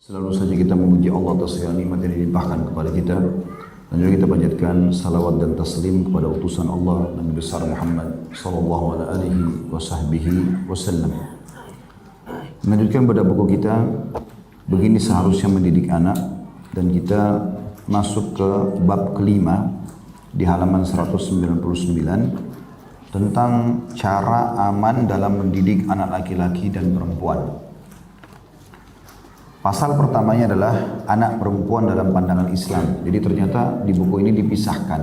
Selalu saja kita memuji Allah atas segala nikmat yang dilimpahkan kepada kita, dan juga kita panjatkan salawat dan taslim kepada utusan Allah Nabi besar Muhammad sallallahu alaihi wasallam. Melanjutkan pada buku kita, begini seharusnya mendidik anak, dan kita masuk ke bab kelima di halaman 199 tentang cara aman dalam mendidik anak laki-laki dan perempuan. Pasal pertamanya adalah anak perempuan dalam pandangan Islam. Jadi ternyata di buku ini dipisahkan.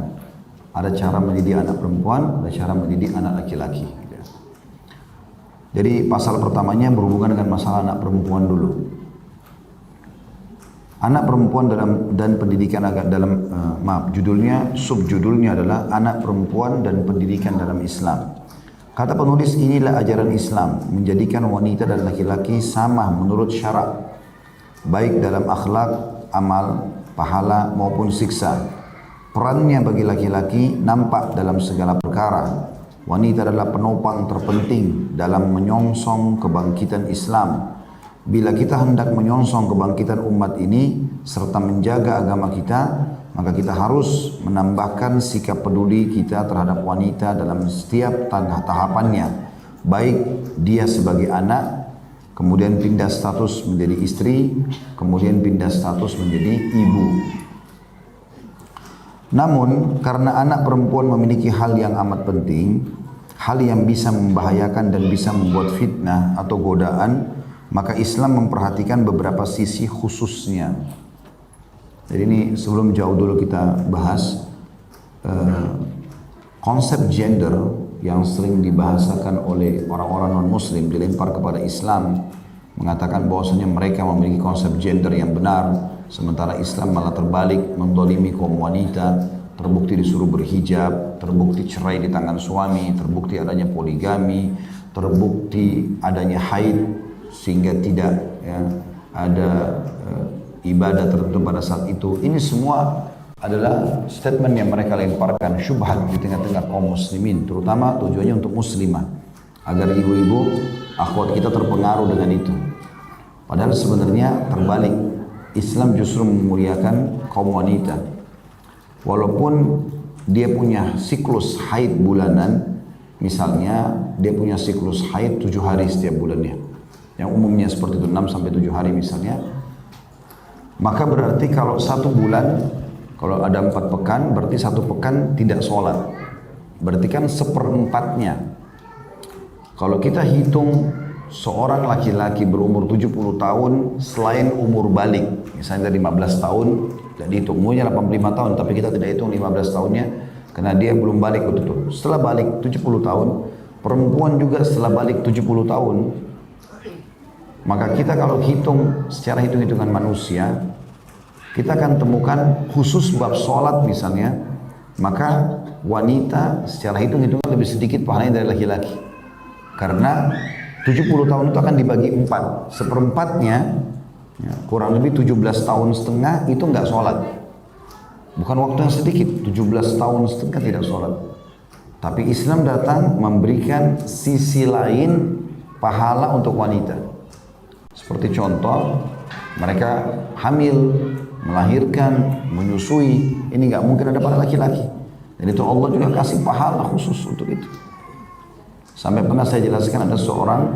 Ada cara mendidik anak perempuan, ada cara mendidik anak laki-laki. Jadi pasal pertamanya berhubungan dengan masalah anak perempuan dulu. Anak perempuan dan pendidikan dalam judulnya, subjudulnya adalah anak perempuan dan pendidikan dalam Islam. Kata penulis, inilah ajaran Islam, menjadikan wanita dan laki-laki sama menurut syarak, baik dalam akhlak, amal, pahala maupun siksa. Perannya bagi laki-laki nampak dalam segala perkara. Wanita adalah penopang terpenting dalam menyongsong kebangkitan Islam. Bila kita hendak menyongsong kebangkitan umat ini serta menjaga agama kita, maka kita harus menambahkan sikap peduli kita terhadap wanita dalam setiap tahapannya, baik dia sebagai anak, kemudian pindah status menjadi istri, kemudian pindah status menjadi ibu. Namun, karena anak perempuan memiliki hal yang amat penting, hal yang bisa membahayakan dan bisa membuat fitnah atau godaan, maka Islam memperhatikan beberapa sisi khususnya. Jadi ini sebelum jauh dulu kita bahas konsep gender yang sering dibahasakan oleh orang-orang non-muslim, dilempar kepada Islam, mengatakan bahwasanya mereka memiliki konsep gender yang benar, sementara Islam malah terbalik, mendolimi kaum wanita, terbukti disuruh berhijab, terbukti cerai di tangan suami, terbukti adanya poligami, terbukti adanya haid, sehingga tidak ada ibadah tertentu pada saat itu. Ini semua adalah statement yang mereka lemparkan, syubhat di tengah-tengah kaum muslimin, terutama tujuannya untuk muslimah, agar ibu-ibu akhwat kita terpengaruh dengan itu. Padahal sebenarnya terbalik, Islam justru memuliakan kaum wanita. Walaupun dia punya siklus haid bulanan, misalnya dia punya siklus haid 7 hari setiap bulannya, yang umumnya seperti itu 6 sampai 7 hari misalnya, maka berarti kalau 1 bulan, kalau ada 4 pekan, berarti 1 pekan tidak sholat. Berarti kan 1/4-nya. Kalau kita hitung seorang laki-laki berumur 70 tahun selain umur balik, misalnya dari 15 tahun, tidak dihitung, umurnya 85 tahun, tapi kita tidak hitung 15 tahunnya, karena dia belum balik betul-betul. Setelah balik 70 tahun, perempuan juga setelah balik 70 tahun, maka kita kalau hitung secara hitung-hitungan manusia, kita akan temukan khusus bab sholat misalnya, maka wanita secara hitung-hitungan lebih sedikit pahalanya dari laki-laki. Karena 70 tahun itu akan dibagi 4, 1/4-nya, kurang lebih 17 tahun setengah itu enggak sholat. Bukan waktu yang sedikit, 17 tahun setengah tidak sholat. Tapi Islam datang memberikan sisi lain pahala untuk wanita. Seperti contoh, mereka hamil, melahirkan, menyusui, ini nggak mungkin ada pada laki-laki. Dan itu Allah juga kasih pahala khusus untuk itu. Sampai pernah saya jelaskan, ada seorang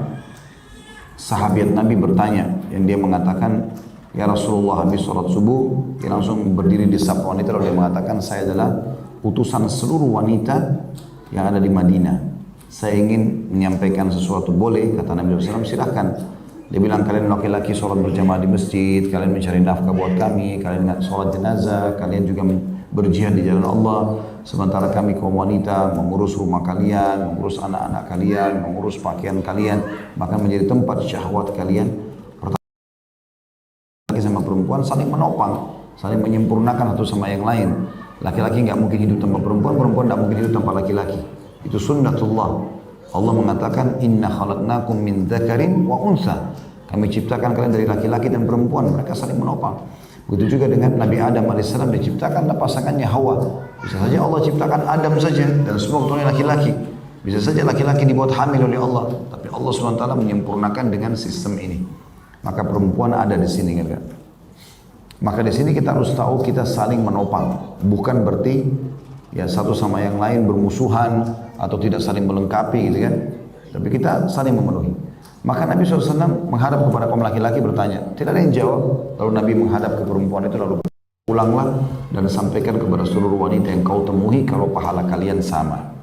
sahabat Nabi bertanya, yang dia mengatakan, ya Rasulullah, habis sholat subuh, dia langsung berdiri di saf wanita, lalu dia mengatakan, saya adalah utusan seluruh wanita yang ada di Madinah. Saya ingin menyampaikan sesuatu, boleh? Kata Nabi SAW, silahkan. Dia bilang, kalian laki-laki sholat berjamaah di masjid, kalian mencari nafkah buat kami, kalian sholat jenazah, kalian juga berjihad di jalan Allah. Sementara kami kaum wanita mengurus rumah kalian, mengurus anak-anak kalian, mengurus pakaian kalian, bahkan menjadi tempat syahwat kalian. Laki sama perempuan saling menopang, saling menyempurnakan satu sama yang lain. Laki-laki nggak mungkin hidup tanpa perempuan, perempuan nggak mungkin hidup tanpa laki-laki. Itu sunnatullah. Allah mengatakan, inna khalaqnakum min dzakarin wa unsa. Kami ciptakan kalian dari laki-laki dan perempuan, mereka saling menopang. Begitu juga dengan Nabi Adam AS, diciptakanlah pasangannya Hawa. Bisa saja Allah ciptakan Adam saja dan semua keturunannya laki-laki. Bisa saja laki-laki dibuat hamil oleh Allah, tapi Allah SWT menyempurnakan dengan sistem ini. Maka perempuan ada di sini, kan? Maka di sini kita harus tahu kita saling menopang, bukan berarti ya satu sama yang lain bermusuhan atau tidak saling melengkapi gitu kan. Tapi kita saling memenuhi. Maka Nabi SAW menghadap kepada kaum laki-laki bertanya, tidak ada yang jawab. Lalu Nabi menghadap ke perempuan itu lalu pulanglah dan sampaikan kepada seluruh wanita yang kau temui kalau pahala kalian sama.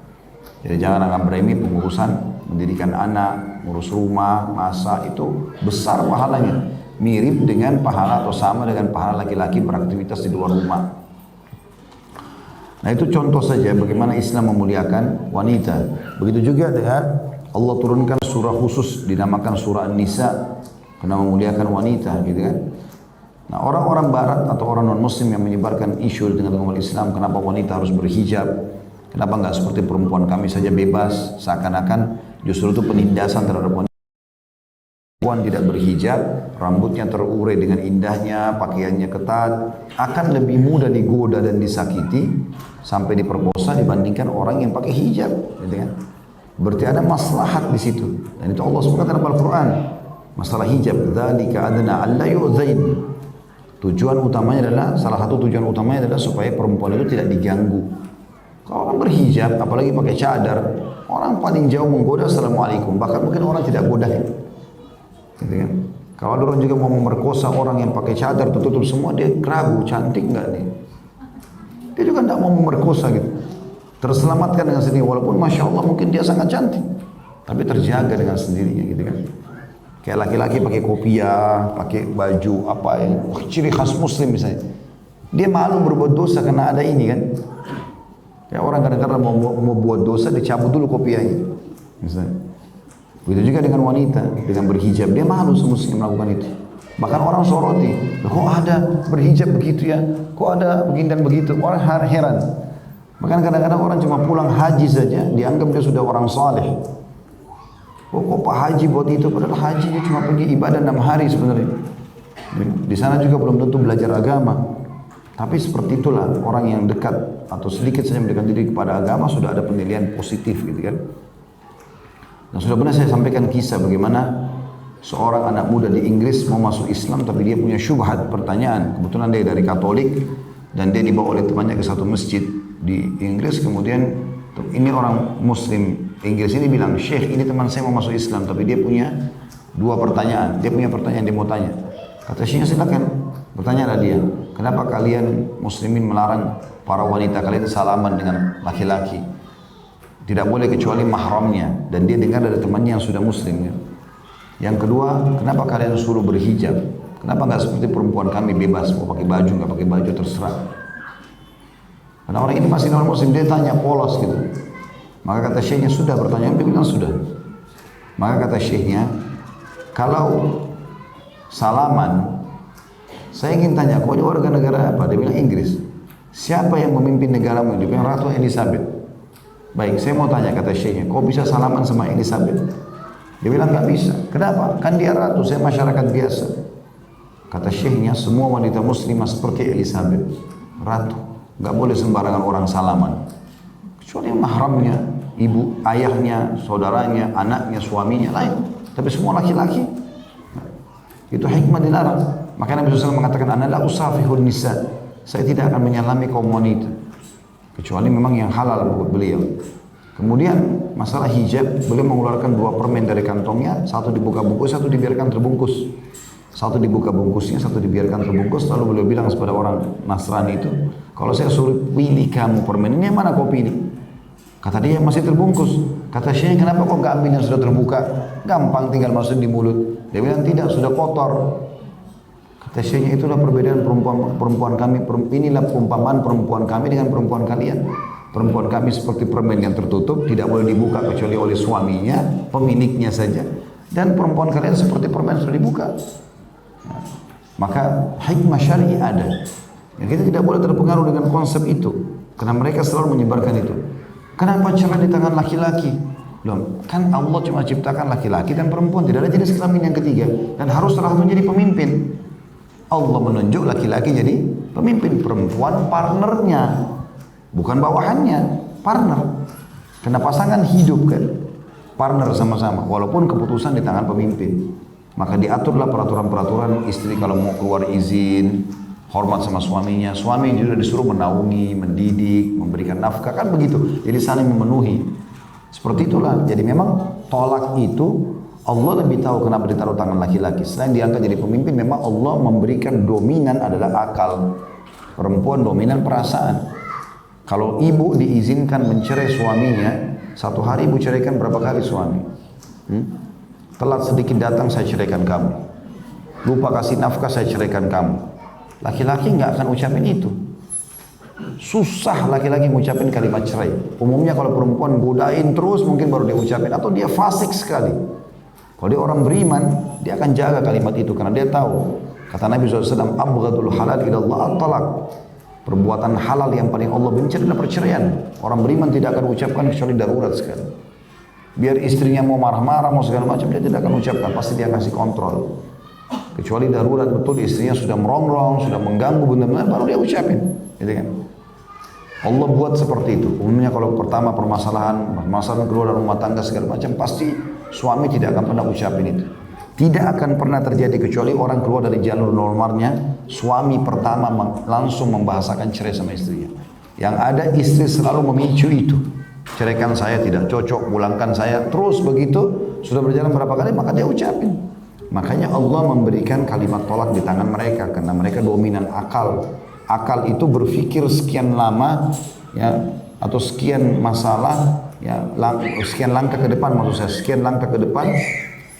Jadi jangan anggap remeh pengurusan mendirikan anak, ngurus rumah, masak itu besar pahalanya. Mirip dengan pahala atau sama dengan pahala laki-laki beraktivitas di luar rumah. Nah itu contoh saja bagaimana Islam memuliakan wanita. Begitu juga dengan Allah turunkan surah khusus dinamakan surah An-Nisa karena memuliakan wanita gitu kan. Nah orang-orang barat atau orang non-muslim yang menyebarkan isu dengan agama Islam, kenapa wanita harus berhijab, kenapa nggak seperti perempuan kami saja bebas, seakan-akan justru itu penindasan terhadap wanita. Perempuan tidak berhijab, rambutnya terurai dengan indahnya, pakaiannya ketat, akan lebih mudah digoda dan disakiti sampai diperkosa dibandingkan orang yang pakai hijab, gitu kan? Berarti ada maslahat di situ. Dan itu Allah sebutkan dalam Al-Quran. Masalah hijab, dzalika adna alla yu'dzain. Tujuan utamanya adalah, salah satu tujuan utamanya adalah supaya perempuan itu tidak diganggu. Kalau orang berhijab, apalagi pakai cadar, orang paling jauh menggoda assalamualaikum, bahkan mungkin orang tidak godain. Gitu kan? Kalau ada orang juga mau memerkosa orang yang pakai cadar tertutup semua, dia ragu cantik nggak nih? Dia juga tidak mau memerkosa gitu. Terselamatkan dengan sendiri, walaupun masya Allah mungkin dia sangat cantik, tapi terjaga dengan sendirinya gitu kan. Kayak laki-laki pakai kopiah, pakai baju apa yang ciri khas Muslim misalnya, dia malu berbuat dosa karena ada ini kan. Kayak orang kadang-kadang mau buat dosa dicabut dulu kopiahnya, misalnya. Begitu juga dengan wanita, dengan berhijab, dia malu semestinya melakukan itu. Bahkan orang soroti, kok ada berhijab begitu ya, kok ada begini dan begitu, orang heran. Bahkan kadang-kadang orang cuma pulang haji saja, dianggap dia sudah orang saleh. Kok Pak Haji buat itu, padahal haji dia cuma pergi ibadah 6 hari sebenarnya. Di sana juga belum tentu belajar agama. Tapi seperti itulah orang yang dekat atau sedikit saja mendekat diri kepada agama sudah ada penilaian positif gitu kan. Dan sudah pernah saya sampaikan kisah bagaimana seorang anak muda di Inggris mau masuk Islam tapi dia punya syubhat pertanyaan. Kebetulan dia dari Katolik dan dia dibawa oleh temannya ke satu masjid di Inggris. Kemudian ini orang Muslim Inggris ini bilang, Syekh ini teman saya mau masuk Islam tapi dia punya 2 pertanyaan. Dia punya pertanyaan dia mau tanya. Kata Syekhnya silakan bertanyalah dia. Kenapa kalian Muslimin melarang para wanita kalian salaman dengan laki-laki? Tidak boleh kecuali mahramnya, dan dia dengar dari temannya yang sudah muslim ya. Yang kedua, kenapa kalian suruh berhijab? Kenapa nggak seperti perempuan kami bebas, mau pakai baju nggak pakai baju terserah? Karena orang ini masih non muslim, dia tanya polos gitu. Maka kata syekhnya sudah pertanyaan, dia bilang sudah. Maka kata syekhnya, kalau salaman, saya ingin tanya, kau ini warga negara apa? Dia bilang Inggris. Siapa yang memimpin negaramu? Dia bilang Ratu Elizabeth. Baik, saya mau tanya kata syekhnya, kau bisa salaman sama Elizabeth? Dia bilang nggak bisa. Kenapa? Kan dia ratu, saya masyarakat biasa. Kata syekhnya, semua wanita muslimah seperti Elizabeth, ratu, nggak boleh sembarangan orang salaman. Kecuali mahramnya, ibu, ayahnya, saudaranya, anaknya, suaminya, lain. Tapi semua laki-laki, itu hikmah dilarang. Maka Nabi SAW mengatakan, Ana la usafihun nisa, saya tidak akan menyalami kaum wanita. Kecuali memang yang halal buat beliau. Kemudian masalah hijab, beliau mengeluarkan 2 permen dari kantongnya, satu dibuka bungkus, satu dibiarkan terbungkus. Satu dibuka bungkusnya, satu dibiarkan terbungkus. Lalu beliau bilang kepada orang Nasrani itu, kalau saya suruh pilih kamu permen ini, yang mana kau pilih? Kata dia masih terbungkus. Kata Syekh, kenapa kau gak ambil yang sudah terbuka? Gampang tinggal masuk di mulut. Dia bilang tidak, sudah kotor. Kata Syekhnya, itulah perbedaan perempuan kami, inilah perumpamaan perempuan kami dengan perempuan kalian. Perempuan kami seperti permen yang tertutup, tidak boleh dibuka kecuali oleh suaminya, pemiliknya saja. Dan perempuan kalian seperti permen sudah dibuka. Nah, maka hikmah syar'i ada. Ya, kita tidak boleh terpengaruh dengan konsep itu, karena mereka selalu menyebarkan itu. Kenapa cerai di tangan laki-laki? Loh, kan Allah cuma ciptakan laki-laki dan perempuan, tidak ada jenis kelamin yang ketiga, dan harus salah satu jadi pemimpin. Allah menunjuk laki-laki jadi pemimpin, perempuan partnernya, bukan bawahannya, partner. Karena pasangan hidup kan, partner sama-sama, walaupun keputusan di tangan pemimpin. Maka diaturlah peraturan-peraturan istri kalau mau keluar izin, hormat sama suaminya. Suami juga disuruh menaungi, mendidik, memberikan nafkah, kan begitu. Jadi saling memenuhi. Seperti itulah. Jadi memang tolak itu Allah lebih tahu kenapa ditaruh tangan laki-laki. Selain diangkat jadi pemimpin, memang Allah memberikan dominan adalah akal. Perempuan dominan perasaan. Kalau ibu diizinkan mencerai suaminya, satu hari ibu ceraikan berapa kali suami? Telat sedikit datang, saya ceraikan kamu. Lupa kasih nafkah, saya ceraikan kamu. Laki-laki nggak akan ucapin itu. Susah laki-laki ngucapin kalimat cerai. Umumnya kalau perempuan godain terus mungkin baru dia ucapin. Atau dia fasik sekali. Kalau dia orang beriman, dia akan jaga kalimat itu. Karena dia tahu. Kata Nabi SAW, Abghadul halal ilallah at-talaq. Perbuatan halal yang paling Allah benci adalah perceraian. Orang beriman tidak akan ucapkan kecuali darurat sekali. Biar istrinya mau marah-marah, mau segala macam, dia tidak akan ucapkan. Pasti dia kasih kontrol. Kecuali darurat betul, istrinya sudah merongrong, sudah mengganggu benar-benar, baru dia ucapin. Gitu kan? Allah buat seperti itu. Umumnya kalau pertama permasalahan keluar dari rumah tangga segala macam, pasti suami tidak akan pernah ucapin itu. Tidak akan pernah terjadi kecuali orang keluar dari jalur normalnya, suami pertama langsung membahasakan cerai sama istrinya. Yang ada istri selalu memicu itu. Ceraikan saya, tidak cocok, pulangkan saya. Terus begitu, sudah berjalan berapa kali, maka dia ucapin. Makanya Allah memberikan kalimat tolak di tangan mereka, karena mereka dominan akal. Akal itu berpikir sekian lama, ya, atau sekian masalah, ya, sekian langkah ke depan, maksud saya, sekian langkah ke depan,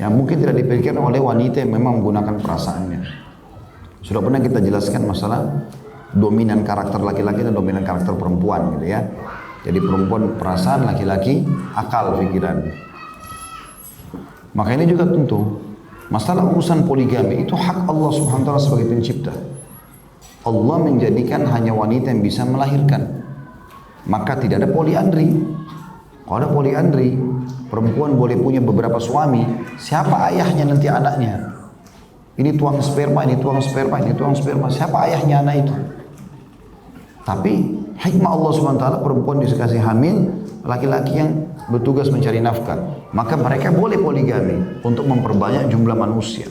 yang mungkin tidak dipikirkan oleh wanita yang memang menggunakan perasaannya. Sudah pernah kita jelaskan masalah dominan karakter laki-laki dan dominan karakter perempuan, gitu ya. Jadi perempuan perasaan, laki-laki akal pikiran. Maka ini juga tentu masalah urusan poligami itu hak Allah Subhanahu wa taala sebagai pencipta. Allah menjadikan hanya wanita yang bisa melahirkan. Maka tidak ada poliandri. Kalau ada poliandri, perempuan boleh punya beberapa suami, siapa ayahnya nanti anaknya? Ini tuang sperma, ini tuang sperma, ini tuang sperma, siapa ayahnya anak itu? Tapi hikmah Allah SWT, perempuan dikasih hamil, laki-laki yang bertugas mencari nafkah. Maka mereka boleh poligami untuk memperbanyak jumlah manusia.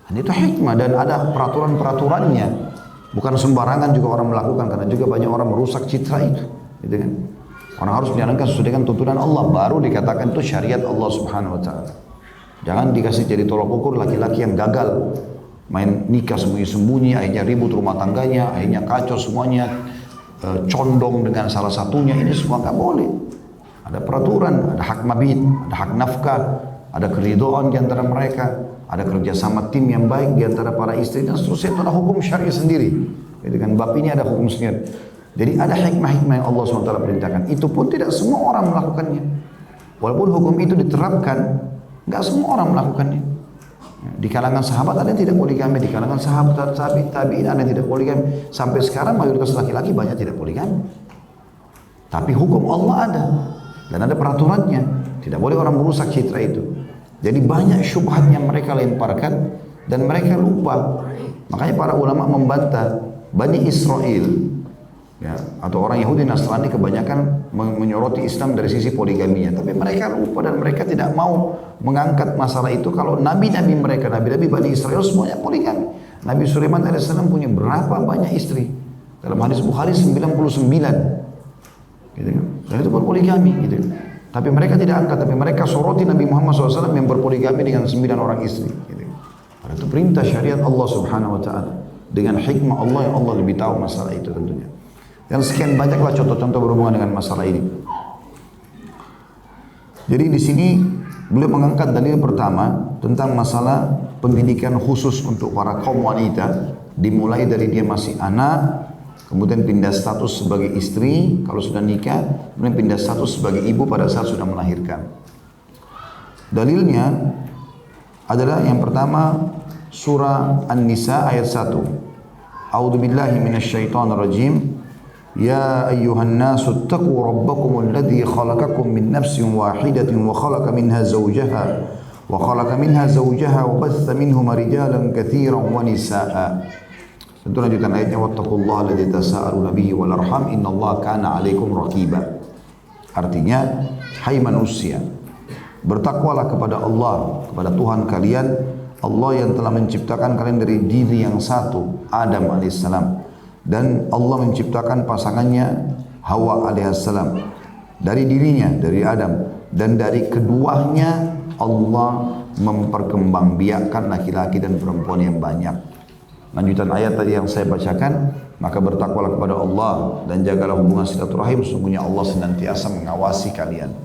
Dan itu hikmah dan ada peraturan-peraturannya. Bukan sembarangan juga orang melakukan, karena juga banyak orang merusak citra itu. Gitu kan? Orang harus menjalankan sesuai dengan tuntunan Allah, baru dikatakan itu syariat Allah Subhanahu wa taala. Jangan dikasih jadi tolak ukur laki-laki yang gagal, main nikah sembunyi-sembunyi, akhirnya ribut rumah tangganya, akhirnya kacau semuanya, condong dengan salah satunya, ini semua nggak boleh. Ada peraturan, ada hak mabit, ada hak nafkah, ada keridhaan di antara mereka, ada kerjasama tim yang baik di antara para istri, dan seterusnya. Itu ada hukum syar'i sendiri. Jadi kan bab ini ada hukum sendiri. Jadi ada hikmah-hikmah yang Allah SWT perintahkan. Itu pun tidak semua orang melakukannya. Walaupun hukum itu diterapkan, nggak semua orang melakukannya. Di kalangan sahabat ada yang tidak poligami, di kalangan sahabat tabi'in ada yang tidak poligami. Sampai sekarang mayoritas laki-laki banyak tidak poligami. Tapi hukum Allah ada dan ada peraturannya. Tidak boleh orang merusak citra itu. Jadi banyak syubhat yang mereka lemparkan dan mereka lupa. Makanya para ulama membantah Bani Israel, ya, atau orang Yahudi Nasrani kebanyakan menyoroti Islam dari sisi poligaminya, tapi mereka lupa dan mereka tidak mau mengangkat masalah itu. Kalau nabi-nabi mereka, nabi-nabi Bani Israel semuanya poligami. Nabi Sulaiman AS punya berapa banyak istri? Dalam hadis Bukhari 99, gitu kan? Dan itu poligami, gitu. Tapi mereka tidak angkat, tapi mereka soroti Nabi Muhammad SAW yang berpoligami dengan 9 orang istri, gitu. Karena itu perintah syariat Allah Subhanahu Wa Taala dengan hikmah Allah yang Allah lebih tahu masalah itu tentunya. Dan sekian banyaklah contoh-contoh berhubungan dengan masalah ini. Jadi di sini beliau mengangkat dalil pertama tentang masalah pendidikan khusus untuk para kaum wanita, dimulai dari dia masih anak, kemudian pindah status sebagai istri kalau sudah nikah, kemudian pindah status sebagai ibu pada saat sudah melahirkan. Dalilnya adalah yang pertama surah An-Nisa ayat 1. A'udzubillahi minasyaitonirrajim. Ya ayyuhan nasu ittaqu rabbakum alladhi khalaqakum min nafsin wahidatin wa khalaqa minha zawjaha wa batha minhuma rijalan katsiran wa nisaa'a. Tentu lanjutan ayatnya wattaqullaha alladzi tasaaluna bihi wal arham innallaha kana 'alaikum raqiba. Artinya, hai manusia, bertakwalah kepada Allah, kepada Tuhan kalian Allah yang telah menciptakan kalian dari diri yang satu, Adam alaihissalam, dan Allah menciptakan pasangannya Hawa alaihissalam dari dirinya, dari Adam, dan dari keduanya Allah memperkembangbiakkan laki-laki dan perempuan yang banyak. Lanjutan ayat tadi yang saya bacakan, maka bertakwalah kepada Allah dan jagalah hubungan silaturahim, sesungguhnya Allah senantiasa mengawasi kalian.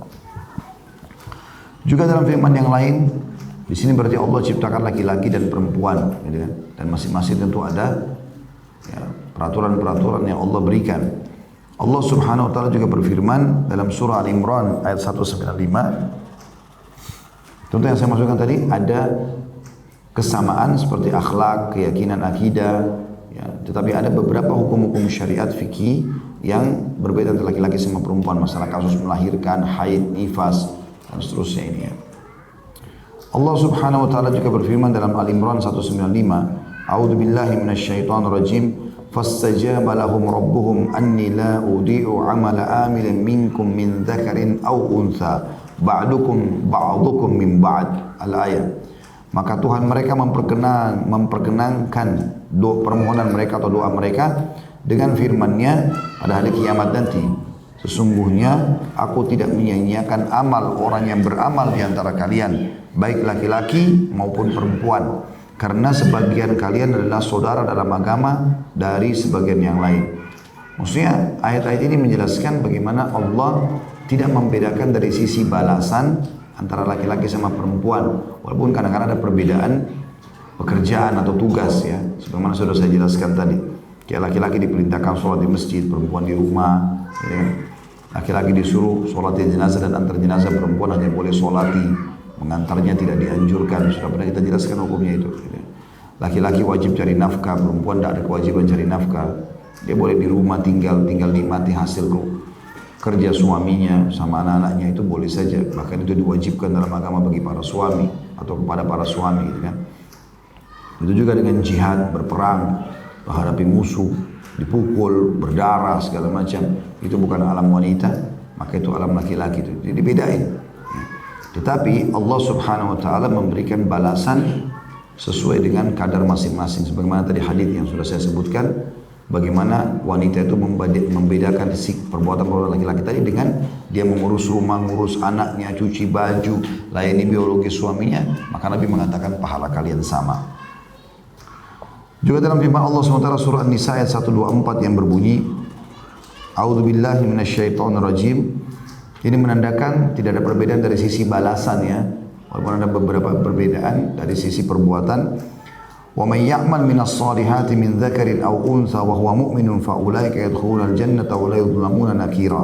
Juga dalam firman yang lain, di sini berarti Allah ciptakan laki-laki dan perempuan, gitu kan? Dan masing-masing tentu ada ya, peraturan-peraturan yang Allah berikan. Allah Subhanahu wa taala juga berfirman dalam surah Al-Imran ayat 195. Contoh yang saya masukkan tadi ada kesamaan seperti akhlak, keyakinan, akidah, ya, tetapi ada beberapa hukum-hukum syariat fikih yang berbeda antara laki-laki sama perempuan, masalah kasus melahirkan, haid, nifas, dan seterusnya ini ya. Allah Subhanahu wa taala juga berfirman dalam Al-Imran 195, A'udzu billahi minasyaitonir rajim, fastajaba lahum rabbuhum anni la udi'u 'amala amilin minkum min dzakarin aw untha ba'dukum min ba'd. Al-ayat. Maka Tuhan mereka memperkenankan permohonan mereka atau doa mereka dengan firman-Nya pada hari kiamat nanti. Sesungguhnya aku tidak menyia-nyiakan amal orang yang beramal di antara kalian, baik laki-laki maupun perempuan, karena sebagian kalian adalah saudara dalam agama dari sebagian yang lain. Maksudnya ayat-ayat ini menjelaskan bagaimana Allah tidak membedakan dari sisi balasan antara laki-laki sama perempuan, walaupun kadang-kadang ada perbedaan pekerjaan atau tugas ya, sebagaimana sudah saya jelaskan tadi. Kayak laki-laki diperintahkan sholat di masjid, perempuan di rumah, ya. Laki-laki disuruh sholat jenazah dan antar jenazah, perempuan hanya boleh sholati, mengantarnya tidak dianjurkan. Sudah pernah kita jelaskan hukumnya itu. Laki-laki wajib cari nafkah, perempuan tidak ada kewajiban cari nafkah. Dia boleh di rumah tinggal nikmati hasil kerja suaminya sama anak-anaknya, itu boleh saja. Bahkan itu diwajibkan dalam agama bagi para suami atau kepada para suami, gitu kan. Itu juga dengan jihad, berperang, menghadapi musuh, dipukul, berdarah segala macam. Itu bukan alam wanita, maka itu alam laki-laki itu. Jadi dibedain. Tetapi Allah Subhanahu wa taala memberikan balasan sesuai dengan kadar masing-masing. Sebagaimana tadi hadis yang sudah saya sebutkan, bagaimana wanita itu membedakan perbuatan laki-laki tadi dengan dia mengurus rumah, mengurus anaknya, cuci baju, layani biologi suaminya, maka Nabi mengatakan pahala kalian sama. Juga dalam firman Allah SWT surah An-Nisa ayat 124 yang berbunyi, A'udzu billahi minasyaitonir rajim. Ini menandakan tidak ada perbedaan dari sisi balasannya, walaupun ada beberapa perbedaan dari sisi perbuatan. وَمَنْ يَعْمَلْ مِنَ الصَّالِحَاتِ مِنْ ذَكَرٍ أَوْ أُنْثَى وَهُوَ مُؤْمِنٌ فَأُولَئِكَ يَدْخُلُونَ الْجَنَّةَ وَلَا يُظْلَمُونَ نَكِيرًا.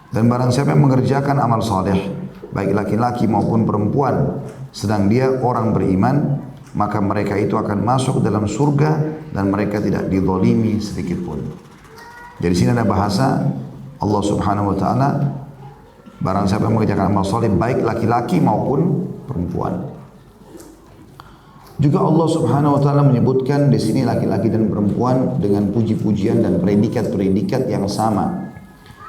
Dan barang siapa yang mengerjakan amal saleh, baik laki-laki maupun perempuan, sedang dia orang beriman, maka mereka itu akan masuk dalam surga dan mereka tidak dizalimi sedikit pun. Jadi sini ada bahasa Allah Subhanahu wa taala, barang siapa yang mengerjakan amal saleh baik laki-laki maupun perempuan. Juga Allah Subhanahu wa taala menyebutkan di sini laki-laki dan perempuan dengan puji-pujian dan predikat-predikat yang sama.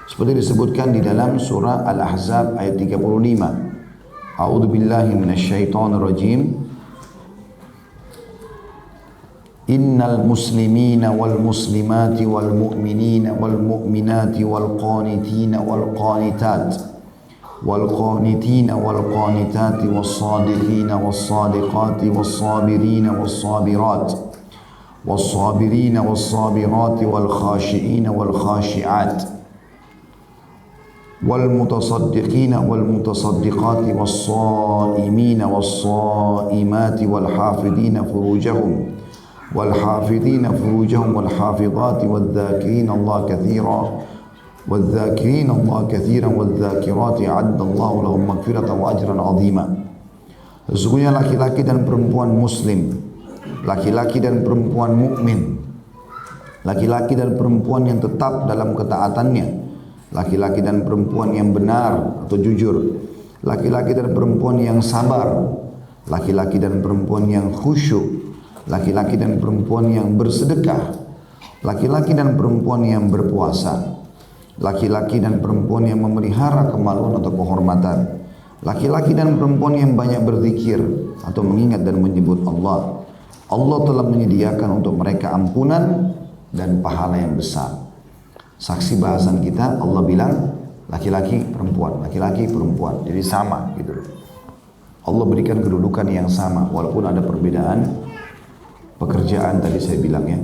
Seperti disebutkan di dalam surah Al-Ahzab ayat 35. A'udzu billahi minasyaitonir rajim. Innal muslimina wal muslimati wal mu'minina wal mu'minati wal qanitina wal qanitat والقانتين والقانتات والصادقين والصادقات والصابرين والصابرات والصابرين والصابرات والخاشعين والخاشعات والمتصدقين والمتصدقات والصائمين والصائمات والحافظين فروجهم والحافظات والذاكرين الله كثيرا والذاكرين الله كثيرا والذاكرات أعد الله لهم مغفرة وأجرا عظيما. Sesungguhnya laki-laki dan perempuan muslim, laki-laki dan perempuan mukmin, laki-laki dan perempuan yang tetap dalam ketaatannya, laki-laki dan perempuan yang benar atau jujur, laki-laki dan perempuan yang sabar, laki-laki dan perempuan yang khusyuk, laki-laki dan perempuan yang bersedekah, laki-laki dan perempuan yang berpuasa, laki-laki dan perempuan yang memelihara kemaluan atau kehormatan, Laki-laki dan perempuan yang banyak berzikir atau mengingat dan menyebut Allah, Allah telah menyediakan untuk mereka ampunan dan pahala yang besar. Saksi bahasan kita, Allah bilang laki-laki perempuan, laki-laki perempuan, jadi sama gitu. Allah berikan kedudukan yang sama walaupun ada perbedaan pekerjaan tadi saya bilang ya.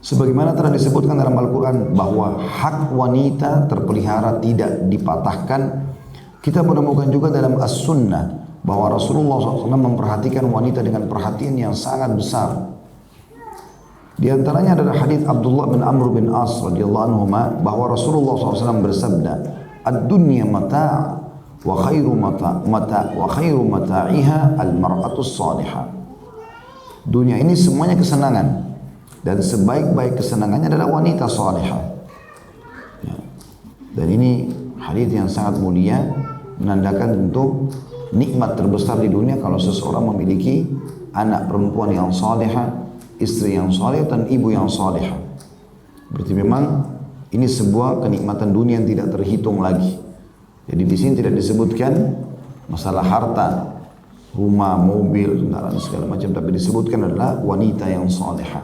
Sebagaimana telah disebutkan dalam Al-Quran bahwa hak wanita terpelihara tidak dipatahkan, kita menemukan juga dalam As-Sunnah bahwa Rasulullah SAW memperhatikan wanita dengan perhatian yang sangat besar. Di antaranya adalah hadis Abdullah bin Amr bin As radhiyallahu anhu bahwa Rasulullah SAW bersabda, "Ad-dunya mata' wa khairu mata'iha al-mar'atu salihah." Dunia ini semuanya kesenangan dan sebaik-baik kesenangannya adalah wanita salihah. Ya. Dan ini hadis yang sangat mulia, menandakan tentu nikmat terbesar di dunia kalau seseorang memiliki anak perempuan yang salihah, istri yang salihah dan ibu yang salihah. Berarti memang ini sebuah kenikmatan dunia yang tidak terhitung lagi. Jadi di sini tidak disebutkan masalah harta, rumah, mobil, kendaraan segala macam, tapi disebutkan adalah wanita yang salihah.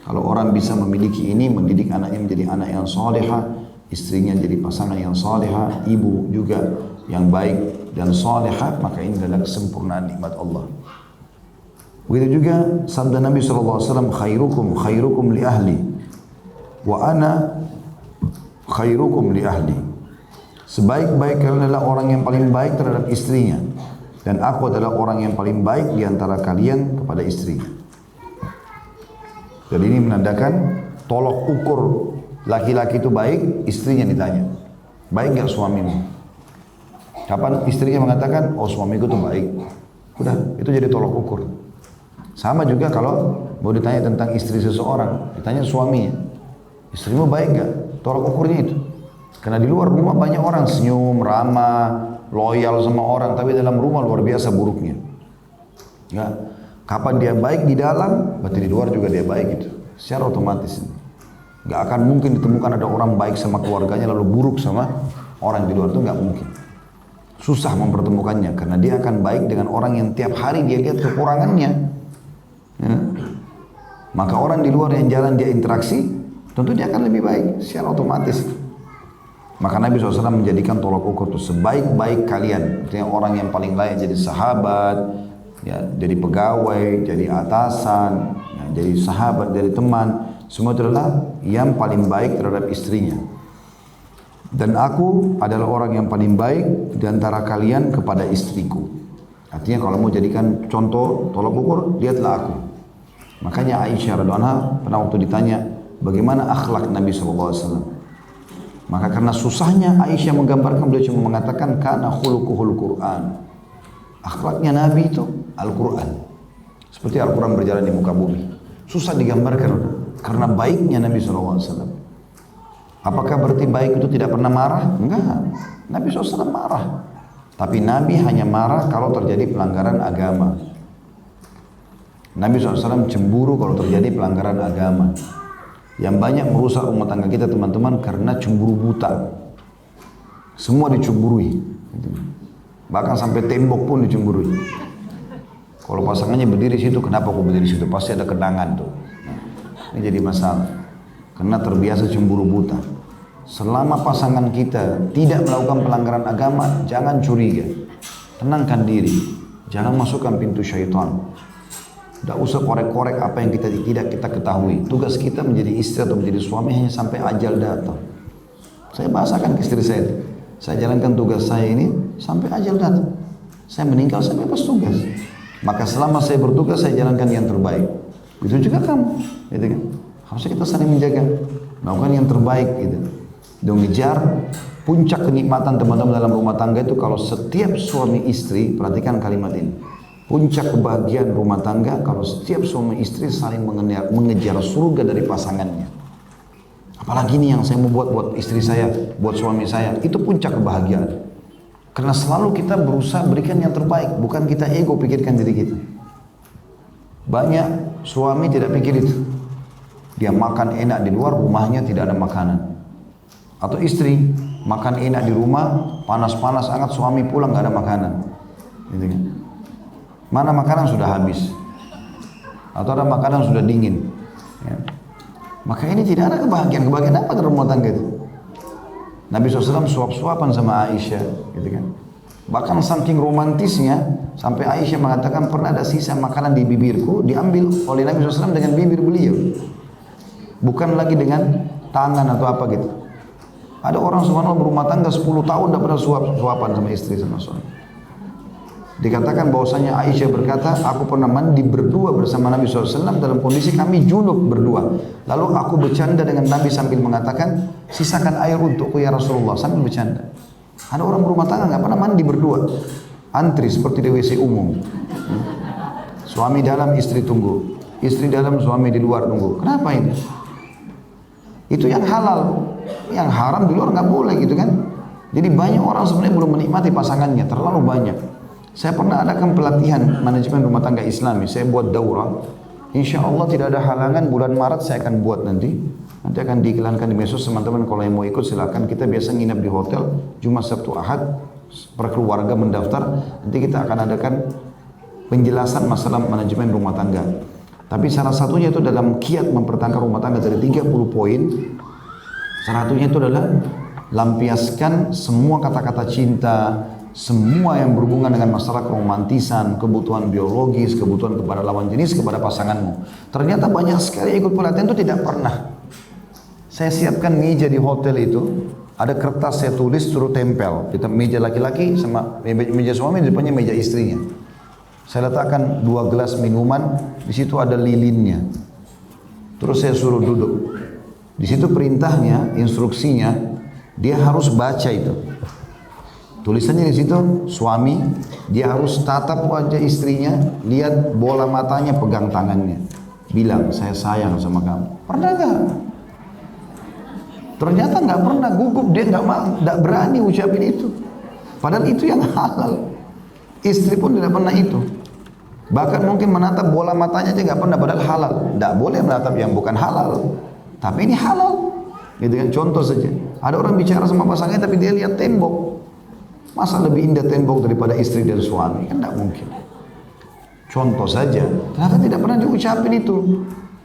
Kalau orang bisa memiliki ini, mendidik anaknya menjadi anak yang salihah, istrinya jadi pasangan yang salihah, ibu juga yang baik dan salihah, maka ini adalah kesempurnaan nikmat Allah. Begitu juga sabda Nabi SAW, khairukum li ahli wa ana khairukum li ahli. Sebaik-baik kalian adalah orang yang paling baik terhadap istrinya, dan aku adalah orang yang paling baik di antara kalian kepada istrinya. Jadi ini menandakan tolok ukur laki-laki itu baik, istrinya ditanya, baik nggak suamimu? Kapan istrinya mengatakan, oh suamiku itu baik, udah itu jadi tolok ukur. Sama juga kalau mau ditanya tentang istri seseorang, ditanya suaminya, istrimu baik nggak? Tolok ukurnya itu. Karena di luar rumah banyak orang senyum, ramah, loyal sama orang, tapi dalam rumah luar biasa buruknya. Ya. Kapan dia baik di dalam, berarti di luar juga dia baik gitu. Secara otomatis. Gak akan mungkin ditemukan ada orang baik sama keluarganya lalu buruk sama orang di luar, itu gak mungkin. Susah mempertemukannya karena dia akan baik dengan orang yang tiap hari dia lihat kekurangannya. Ya. Maka orang di luar yang jalan dia interaksi, tentu dia akan lebih baik secara otomatis. Maka Nabi SAW menjadikan tolak ukur itu sebaik-baik kalian. Artinya orang yang paling layak jadi sahabat, ya, jadi pegawai, jadi atasan, ya, jadi sahabat, jadi teman. Semua itu adalah yang paling baik terhadap istrinya. Dan aku adalah orang yang paling baik di antara kalian kepada istriku. Artinya kalau mau jadikan contoh tolak ukur, lihatlah aku. Makanya Aisyah radhiyallahu anha pernah waktu ditanya bagaimana akhlak Nabi SAW. Maka karena susahnya Aisyah menggambarkan, beliau cuma mengatakan kana khuluquhul Qur'an. Akhlaknya Nabi itu Al-Quran. Seperti Al-Quran berjalan di muka bumi. Susah digambarkan karena baiknya Nabi SAW. Apakah berarti baik itu tidak pernah marah? Enggak. Nabi SAW marah. Tapi Nabi hanya marah kalau terjadi pelanggaran agama. Nabi SAW cemburu kalau terjadi pelanggaran agama. Yang banyak merusak rumah tangga kita teman-teman karena cemburu buta. Semua dicemburui. Bahkan sampai tembok pun dicemburui. Kalau pasangannya berdiri situ, kenapa kok berdiri situ? Pasti ada kenangan tuh. Ini jadi masalah. Karena terbiasa cemburu buta. Selama pasangan kita tidak melakukan pelanggaran agama, jangan curiga. Tenangkan diri. Jangan masukkan pintu syaitan. Tidak usah korek-korek apa yang tidak kita ketahui. Tugas kita menjadi istri atau menjadi suami hanya sampai ajal datang. Saya bahasakan ke istri saya. Saya jalankan tugas saya ini sampai ajal datang. Saya meninggal, saya bebas tugas. Maka selama saya bertugas, saya jalankan yang terbaik. Begitu juga kamu. Gitu kan? Harusnya kita saling menjaga. Melakukan yang terbaik. Gitu. Dan ngejar puncak kenikmatan teman-teman dalam rumah tangga itu kalau setiap suami istri, perhatikan kalimat ini. Puncak kebahagiaan rumah tangga kalau setiap suami istri saling mengejar surga dari pasangannya. Apalagi ini yang saya mau buat istri saya, buat suami saya, itu puncak kebahagiaan. Karena selalu kita berusaha berikan yang terbaik, bukan kita ego pikirkan diri kita. Banyak suami tidak pikir itu. Dia makan enak di luar, rumahnya tidak ada makanan. Atau istri makan enak di rumah, panas-panas hangat, suami pulang nggak ada makanan, gitu kan? Mana makanan sudah habis, atau ada makanan sudah dingin, ya. Maka ini tidak ada kebahagiaan. Kebahagiaan apa dalam rumah tangga itu? Nabi SAW suap-suapan sama Aisyah, gitu kan? Bahkan saking romantisnya, sampai Aisyah mengatakan pernah ada sisa makanan di bibirku, diambil oleh Nabi SAW dengan bibir beliau, bukan lagi dengan tangan atau apa gitu. Ada orang subhanallah berumah tangga 10 tahun tidak pernah suap-suapan sama istri sama suami. Dikatakan bahwasanya Aisyah berkata, aku pernah mandi berdua bersama Nabi SAW dalam kondisi kami junub berdua. Lalu aku bercanda dengan Nabi sambil mengatakan, sisakan air untukku ya Rasulullah, sambil bercanda. Ada orang berumah tangga nggak pernah mandi berdua, antri seperti di WC umum. Suami dalam, istri tunggu. Istri dalam, suami di luar tunggu. Kenapa ini? Itu yang halal, yang haram di luar nggak boleh gitu kan. Jadi banyak orang sebenarnya belum menikmati pasangannya, terlalu banyak. Saya pernah adakan pelatihan manajemen rumah tangga Islami, saya buat daurah. Insya Allah tidak ada halangan, bulan Maret saya akan buat nanti akan diiklankan di medsos. Teman-teman kalau yang mau ikut silakan. Kita biasa nginap di hotel Jumat, Sabtu, Ahad, per keluarga mendaftar. Nanti kita akan adakan penjelasan masalah manajemen rumah tangga. Tapi salah satunya itu dalam kiat mempertahankan rumah tangga dari 30 poin. Salah satunya itu adalah lampiaskan semua kata-kata cinta, semua yang berhubungan dengan masalah keromantisan, kebutuhan biologis, kebutuhan kepada lawan jenis, kepada pasanganmu. Ternyata banyak sekali ikut pelatihan itu tidak pernah. Saya siapkan meja di hotel itu, ada kertas saya tulis suruh tempel. Kita meja laki-laki sama meja suami, di depannya meja istrinya. Saya letakkan 2 gelas minuman, di situ ada lilinnya. Terus saya suruh duduk. Di situ perintahnya, instruksinya, dia harus baca itu. Tulisannya di situ, suami dia harus tatap wajah istrinya, lihat bola matanya, pegang tangannya, bilang saya sayang sama kamu. Pernah nggak? Ternyata nggak pernah, gugup, dia nggak berani ucapin itu. Padahal itu yang halal. Istri pun tidak pernah itu. Bahkan mungkin menatap bola matanya aja nggak pernah, padahal halal. Nggak boleh menatap yang bukan halal. Tapi ini halal. Gitu kan, contoh saja. Ada orang bicara sama pasangannya tapi dia lihat tembok. Masa lebih indah tembok daripada istri dan suami? Kan tidak mungkin. Contoh saja, ternyata tidak pernah diucapin itu.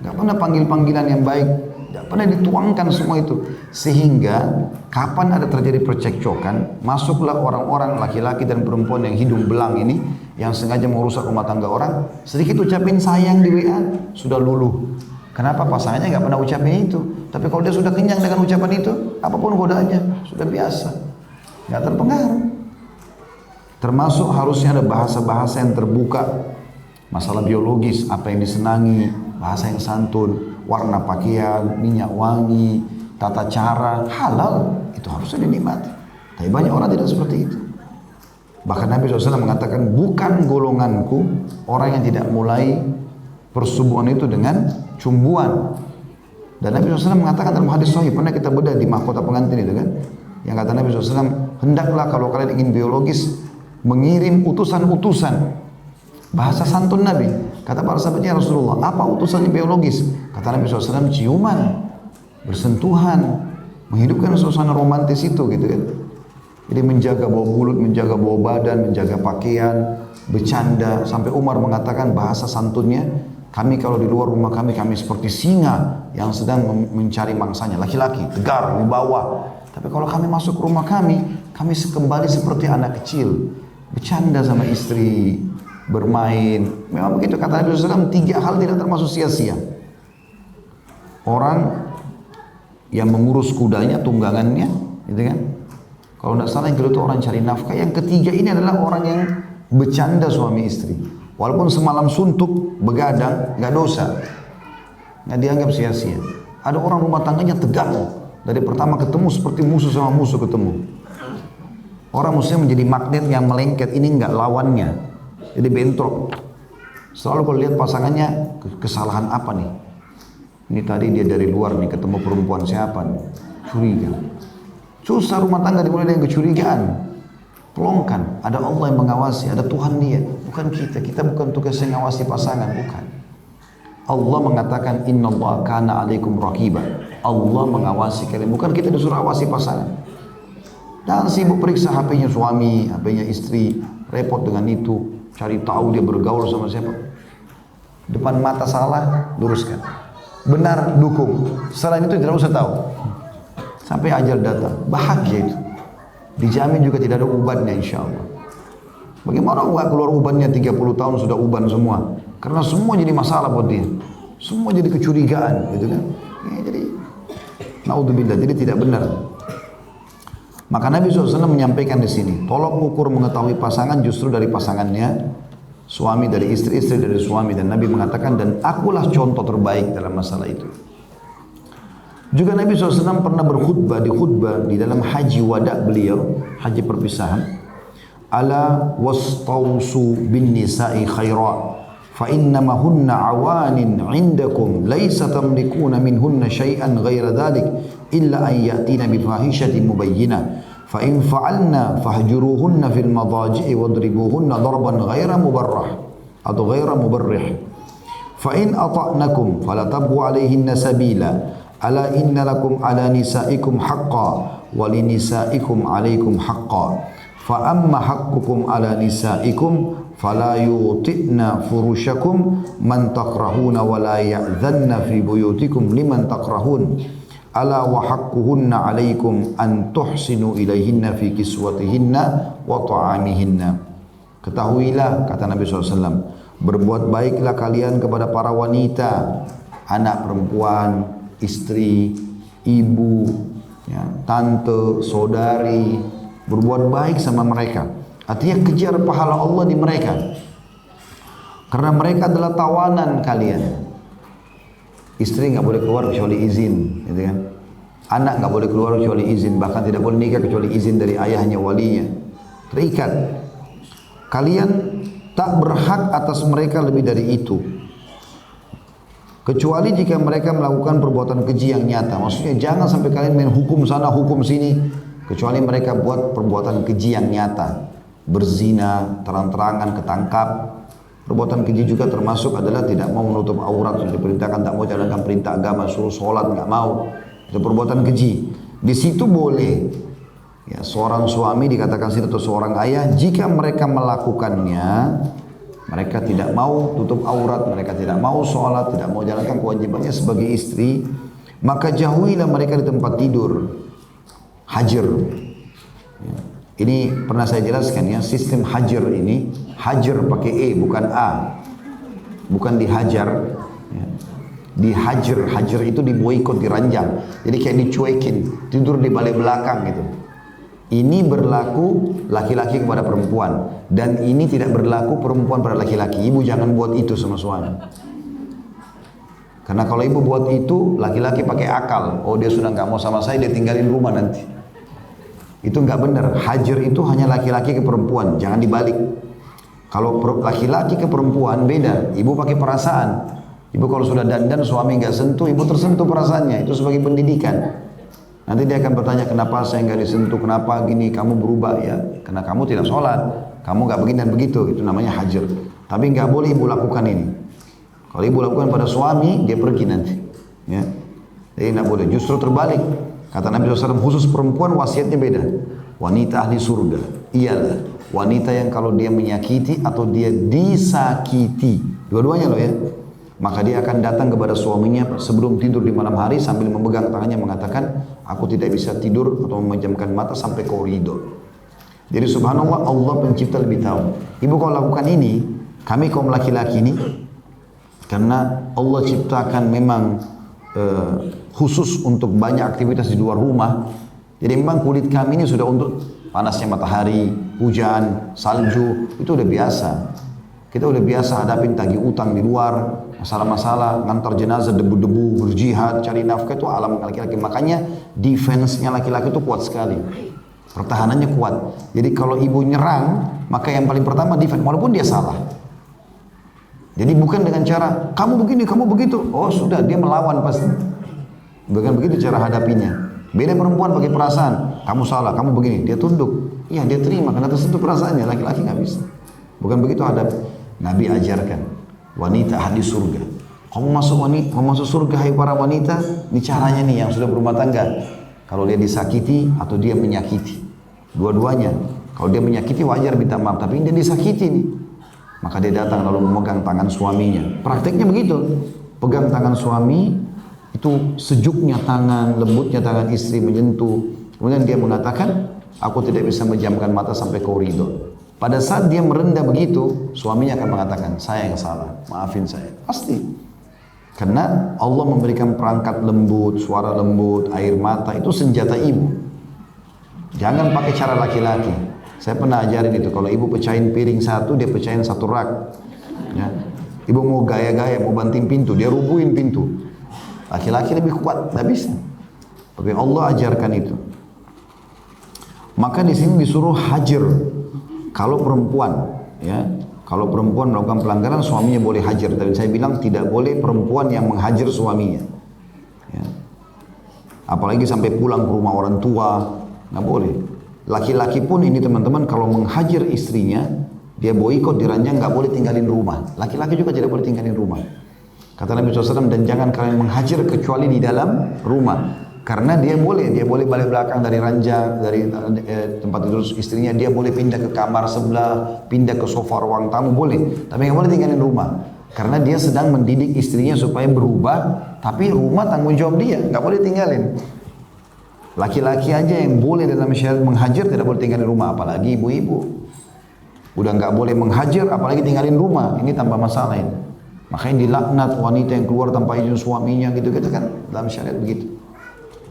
Tidak pernah panggil-panggilan yang baik. Tidak pernah dituangkan semua itu. Sehingga kapan ada terjadi percekcokan, masuklah orang-orang laki-laki dan perempuan yang hidung belang ini, yang sengaja merusak rumah tangga orang, sedikit ucapin sayang di WA, sudah luluh. Kenapa? Pasangannya nggak pernah ucapin itu. Tapi kalau dia sudah kenyang dengan ucapan itu, apapun godaannya, sudah biasa. Nggak terpengaruh. Termasuk harusnya ada bahasa-bahasa yang terbuka. Masalah biologis, apa yang disenangi, bahasa yang santun, warna pakaian, minyak wangi, tata cara, halal. Itu harusnya dinikmati. Tapi banyak orang tidak seperti itu. Bahkan Nabi SAW mengatakan, bukan golonganku orang yang tidak mulai persubuhan itu dengan cumbuan. Dan Nabi SAW mengatakan dalam hadis sahih, pernah kita bedah di mahkota pengantin itu kan, yang kata Nabi SAW, hendaklah kalau kalian ingin biologis, mengirim utusan-utusan. Bahasa santun Nabi. Kata para sahabatnya, Rasulullah, apa utusannya biologis? Kata Nabi SAW, ciuman, bersentuhan, menghidupkan suasana romantis itu gitu kan. Jadi menjaga bau mulut, menjaga bau badan, menjaga pakaian, bercanda. Sampai Umar mengatakan bahasa santunnya, kami kalau di luar rumah kami seperti singa yang sedang mencari mangsanya. Laki-laki, tegar, wibawa. Tapi kalau kami masuk ke rumah kami kembali seperti anak kecil. Bercanda sama istri, bermain. Memang begitu kata Nabi SAW, 3 hal tidak termasuk sia-sia. Orang yang mengurus kudanya, tunggangannya, gitu kan. Kalau tidak salah yang kedua itu orang cari nafkah. Yang ketiga ini adalah orang yang bercanda suami istri. Walaupun semalam suntuk, begadang, nggak dosa, nggak dianggap sia-sia. Ada orang rumah tangganya tegang, dari pertama ketemu seperti musuh sama musuh ketemu. Orang muslim menjadi magnet yang melengket, ini nggak lawannya, jadi bentrok. Selalu kalau lihat pasangannya, kesalahan apa nih? Ini tadi dia dari luar nih, ketemu perempuan siapa nih? Curiga. Susah rumah tangga dimulai dengan kecurigaan. Pelongkan, ada Allah yang mengawasi, ada Tuhan dia, bukan kita. Kita bukan tugas yang mengawasi pasangan, bukan. Allah mengatakan innallaha kana alaikum raqiba. Allah mengawasi kalian, bukan kita disuruh awasi pasangan. Jangan sibuk periksa HP-nya suami, HP-nya istri, repot dengan itu, cari tahu dia bergaul sama siapa. Depan mata salah, luruskan. Benar, dukung. Selain itu tidak usah tahu. Sampai ajal datang, bahagia itu. Dijamin juga tidak ada ubannya insya Allah. Bagaimana nggak keluar ubannya 30 tahun sudah uban semua? Karena semua jadi masalah buat dia. Semua jadi kecurigaan, gitu kan? Ya, jadi, naudzubillah, jadi tidak benar. Maka Nabi SAW menyampaikan di sini, tolong ukur mengetahui pasangan justru dari pasangannya, suami dari istri, istri dari suami. Dan Nabi mengatakan, dan akulah contoh terbaik dalam masalah itu. Juga Nabi SAW pernah berkhutbah di dalam haji wada beliau, haji perpisahan. Ala wastausu bin nisa'i khaira. فإنما هن عوان عندكم ليس تملكون منهن شيئا غير ذلك إلا أن يأتين بفاحشة مبينة فإن فعلنا فاهجروهن في المضاجع واضربوهن ضربا غير مبرح أو غير مبرح فإن أطعنكم فلا تبغوا عليهن سبيلا ألا إن لكم على نسائكم حقا ولنسائكم عليكم حقا فأما حقكم على نسائكم فلا يطئن فرشكم من تكرهون ولا يأذن في بيوتكم لمن تكرهون ألا وحقهن عليكم أن تحسنوا إليهن في كسوتهن وطعامهن. Ketahuilah, kata Nabi SAW, berbuat baiklah kalian kepada para wanita, anak perempuan, istri, ibu, ya, tante, saudari, berbuat baik sama mereka. Artinya kejar pahala Allah di mereka. Karena mereka adalah tawanan kalian. Istri nggak boleh keluar kecuali izin, gitu kan? Anak nggak boleh keluar kecuali izin, bahkan tidak boleh nikah kecuali izin dari ayahnya, walinya. Terikat. Kalian tak berhak atas mereka lebih dari itu. Kecuali jika mereka melakukan perbuatan keji yang nyata. Maksudnya jangan sampai kalian main hukum sana, hukum sini. Kecuali mereka buat perbuatan keji yang nyata. Berzina, terang-terangan, ketangkap. Perbuatan keji juga termasuk adalah tidak mau menutup aurat, sudah diperintahkan tak mau jalankan perintah agama, suruh sholat nggak mau. Itu perbuatan keji. Di situ boleh. Ya, seorang suami dikatakan situ atau seorang ayah, jika mereka melakukannya, mereka tidak mau tutup aurat, mereka tidak mau sholat, tidak mau jalankan kewajibannya sebagai istri, maka jauhilah mereka di tempat tidur. Hajar. Ya. Ini pernah saya jelaskan ya, sistem hajar ini, hajar pakai E bukan A, bukan dihajar. Ya. Dihajar, hajar itu diboikot, diranjang. Jadi kayak dicuekin, tidur di balik belakang gitu. Ini berlaku laki-laki kepada perempuan, dan ini tidak berlaku perempuan pada laki-laki. Ibu jangan buat itu sama suami. Karena kalau ibu buat itu, laki-laki pakai akal. Oh, dia sudah nggak mau sama saya, dia tinggalin rumah nanti. Itu nggak benar. Hajar itu hanya laki-laki ke perempuan, jangan dibalik. Kalau laki-laki ke perempuan beda. Ibu pakai perasaan. Ibu kalau sudah dandan suami nggak sentuh, ibu tersentuh perasaannya. Itu sebagai pendidikan. Nanti dia akan bertanya, kenapa saya nggak disentuh, kenapa gini, kamu berubah ya? Karena kamu tidak sholat, kamu nggak begini dan begitu. Itu namanya hajar. Tapi nggak boleh ibu lakukan ini. Kalau ibu lakukan pada suami, dia pergi nanti. Ya. Jadi nggak boleh. Justru terbalik. Kata Nabi SAW, khusus perempuan wasiatnya beda. Wanita ahli surga ialah wanita yang kalau dia menyakiti atau dia disakiti, dua-duanya loh ya, maka dia akan datang kepada suaminya sebelum tidur di malam hari sambil memegang tangannya mengatakan, aku tidak bisa tidur atau memejamkan mata sampai kau ridho. Jadi subhanallah, Allah pencipta lebih tahu. Ibu kalau lakukan ini, kami kaum laki-laki ini, karena Allah ciptakan memang khusus untuk banyak aktivitas di luar rumah. Jadi memang kulit kami ini sudah untuk panasnya matahari, hujan, salju, itu udah biasa. Kita udah biasa hadapin tagih utang di luar, masalah-masalah, ngantar jenazah, debu-debu, berjihad, cari nafkah, itu alam laki-laki. Makanya defense-nya laki-laki itu kuat sekali. Pertahanannya kuat. Jadi kalau ibu nyerang, maka yang paling pertama defense, walaupun dia salah. Jadi bukan dengan cara, kamu begini, kamu begitu. Oh sudah, dia melawan pasti. Bukan begitu cara hadapinya. Beda perempuan pakai perasaan. Kamu salah, kamu begini. Dia tunduk. Iya, dia terima karena tersentuh perasaannya. Laki-laki nggak bisa. Bukan begitu hadap. Nabi ajarkan. Wanita hadis surga. Kamu masuk surga, hai para wanita. Ini caranya nih yang sudah berumah tangga. Kalau dia disakiti atau dia menyakiti. dua-duanya. Kalau dia menyakiti wajar minta maaf, tapi dia disakiti nih. Maka dia datang lalu memegang tangan suaminya. Prakteknya begitu. Pegang tangan suami, itu sejuknya tangan, lembutnya tangan istri menyentuh. Kemudian dia mengatakan, aku tidak bisa menjamkan mata sampai kau ridho. Pada saat dia merendah begitu, suaminya akan mengatakan, saya yang salah, maafin saya. Pasti. Karena Allah memberikan perangkat lembut, suara lembut, air mata, itu senjata ibu. Jangan pakai cara laki-laki. Saya pernah ajarin itu, kalau ibu pecahin piring satu, dia pecahin satu rak. Ya. Ibu mau gaya-gaya, mau banting pintu, dia rubuhin pintu. Laki-laki lebih kuat, tidak bisa. Tapi Allah ajarkan itu. Maka di sini disuruh hajar. Kalau perempuan, ya, kalau perempuan melakukan pelanggaran, suaminya boleh hajar. Dan saya bilang tidak boleh perempuan yang menghajar suaminya. Ya. Apalagi sampai pulang ke rumah orang tua, nggak boleh. Laki-laki pun ini teman-teman, kalau menghajar istrinya, dia boikot, diranjang, nggak boleh tinggalin rumah. Laki-laki juga tidak boleh tinggalin rumah. Kata Nabi SAW, dan jangan kalian menghajar kecuali di dalam rumah. Karena dia boleh balik belakang dari ranjang, dari tempat tidur istrinya, dia boleh pindah ke kamar sebelah, pindah ke sofa ruang tamu, boleh. Tapi nggak boleh tinggalin rumah. Karena dia sedang mendidik istrinya supaya berubah, tapi rumah tanggung jawab dia, nggak boleh tinggalin. Laki-laki aja yang boleh dalam syariat menghajar, tidak boleh tinggalin rumah, apalagi ibu-ibu. Udah nggak boleh menghajar, apalagi tinggalin rumah, ini tambah masalah ini. Makanya dilaknat wanita yang keluar tanpa izin suaminya gitu-gitu kan, dalam syariat begitu.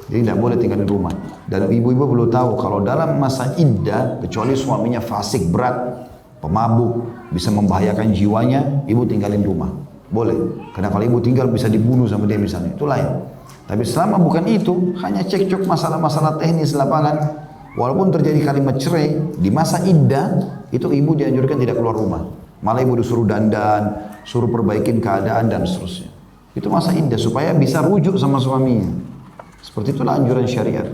Jadi tidak boleh tinggalin rumah. Dan ibu-ibu perlu tahu, kalau dalam masa iddah, kecuali suaminya fasik berat, pemabuk, bisa membahayakan jiwanya, ibu tinggalin rumah. Boleh. Karena kalau ibu tinggal bisa dibunuh sama dia misalnya, itu lain. Tapi selama bukan itu, hanya cekcok masalah-masalah teknis lapangan, walaupun terjadi kalimat cerai, di masa iddah, itu ibu dianjurkan tidak keluar rumah. Malah ibu disuruh dandan, suruh perbaikin keadaan dan seterusnya. Itu masa iddah, supaya bisa rujuk sama suaminya. Seperti itulah anjuran syariat.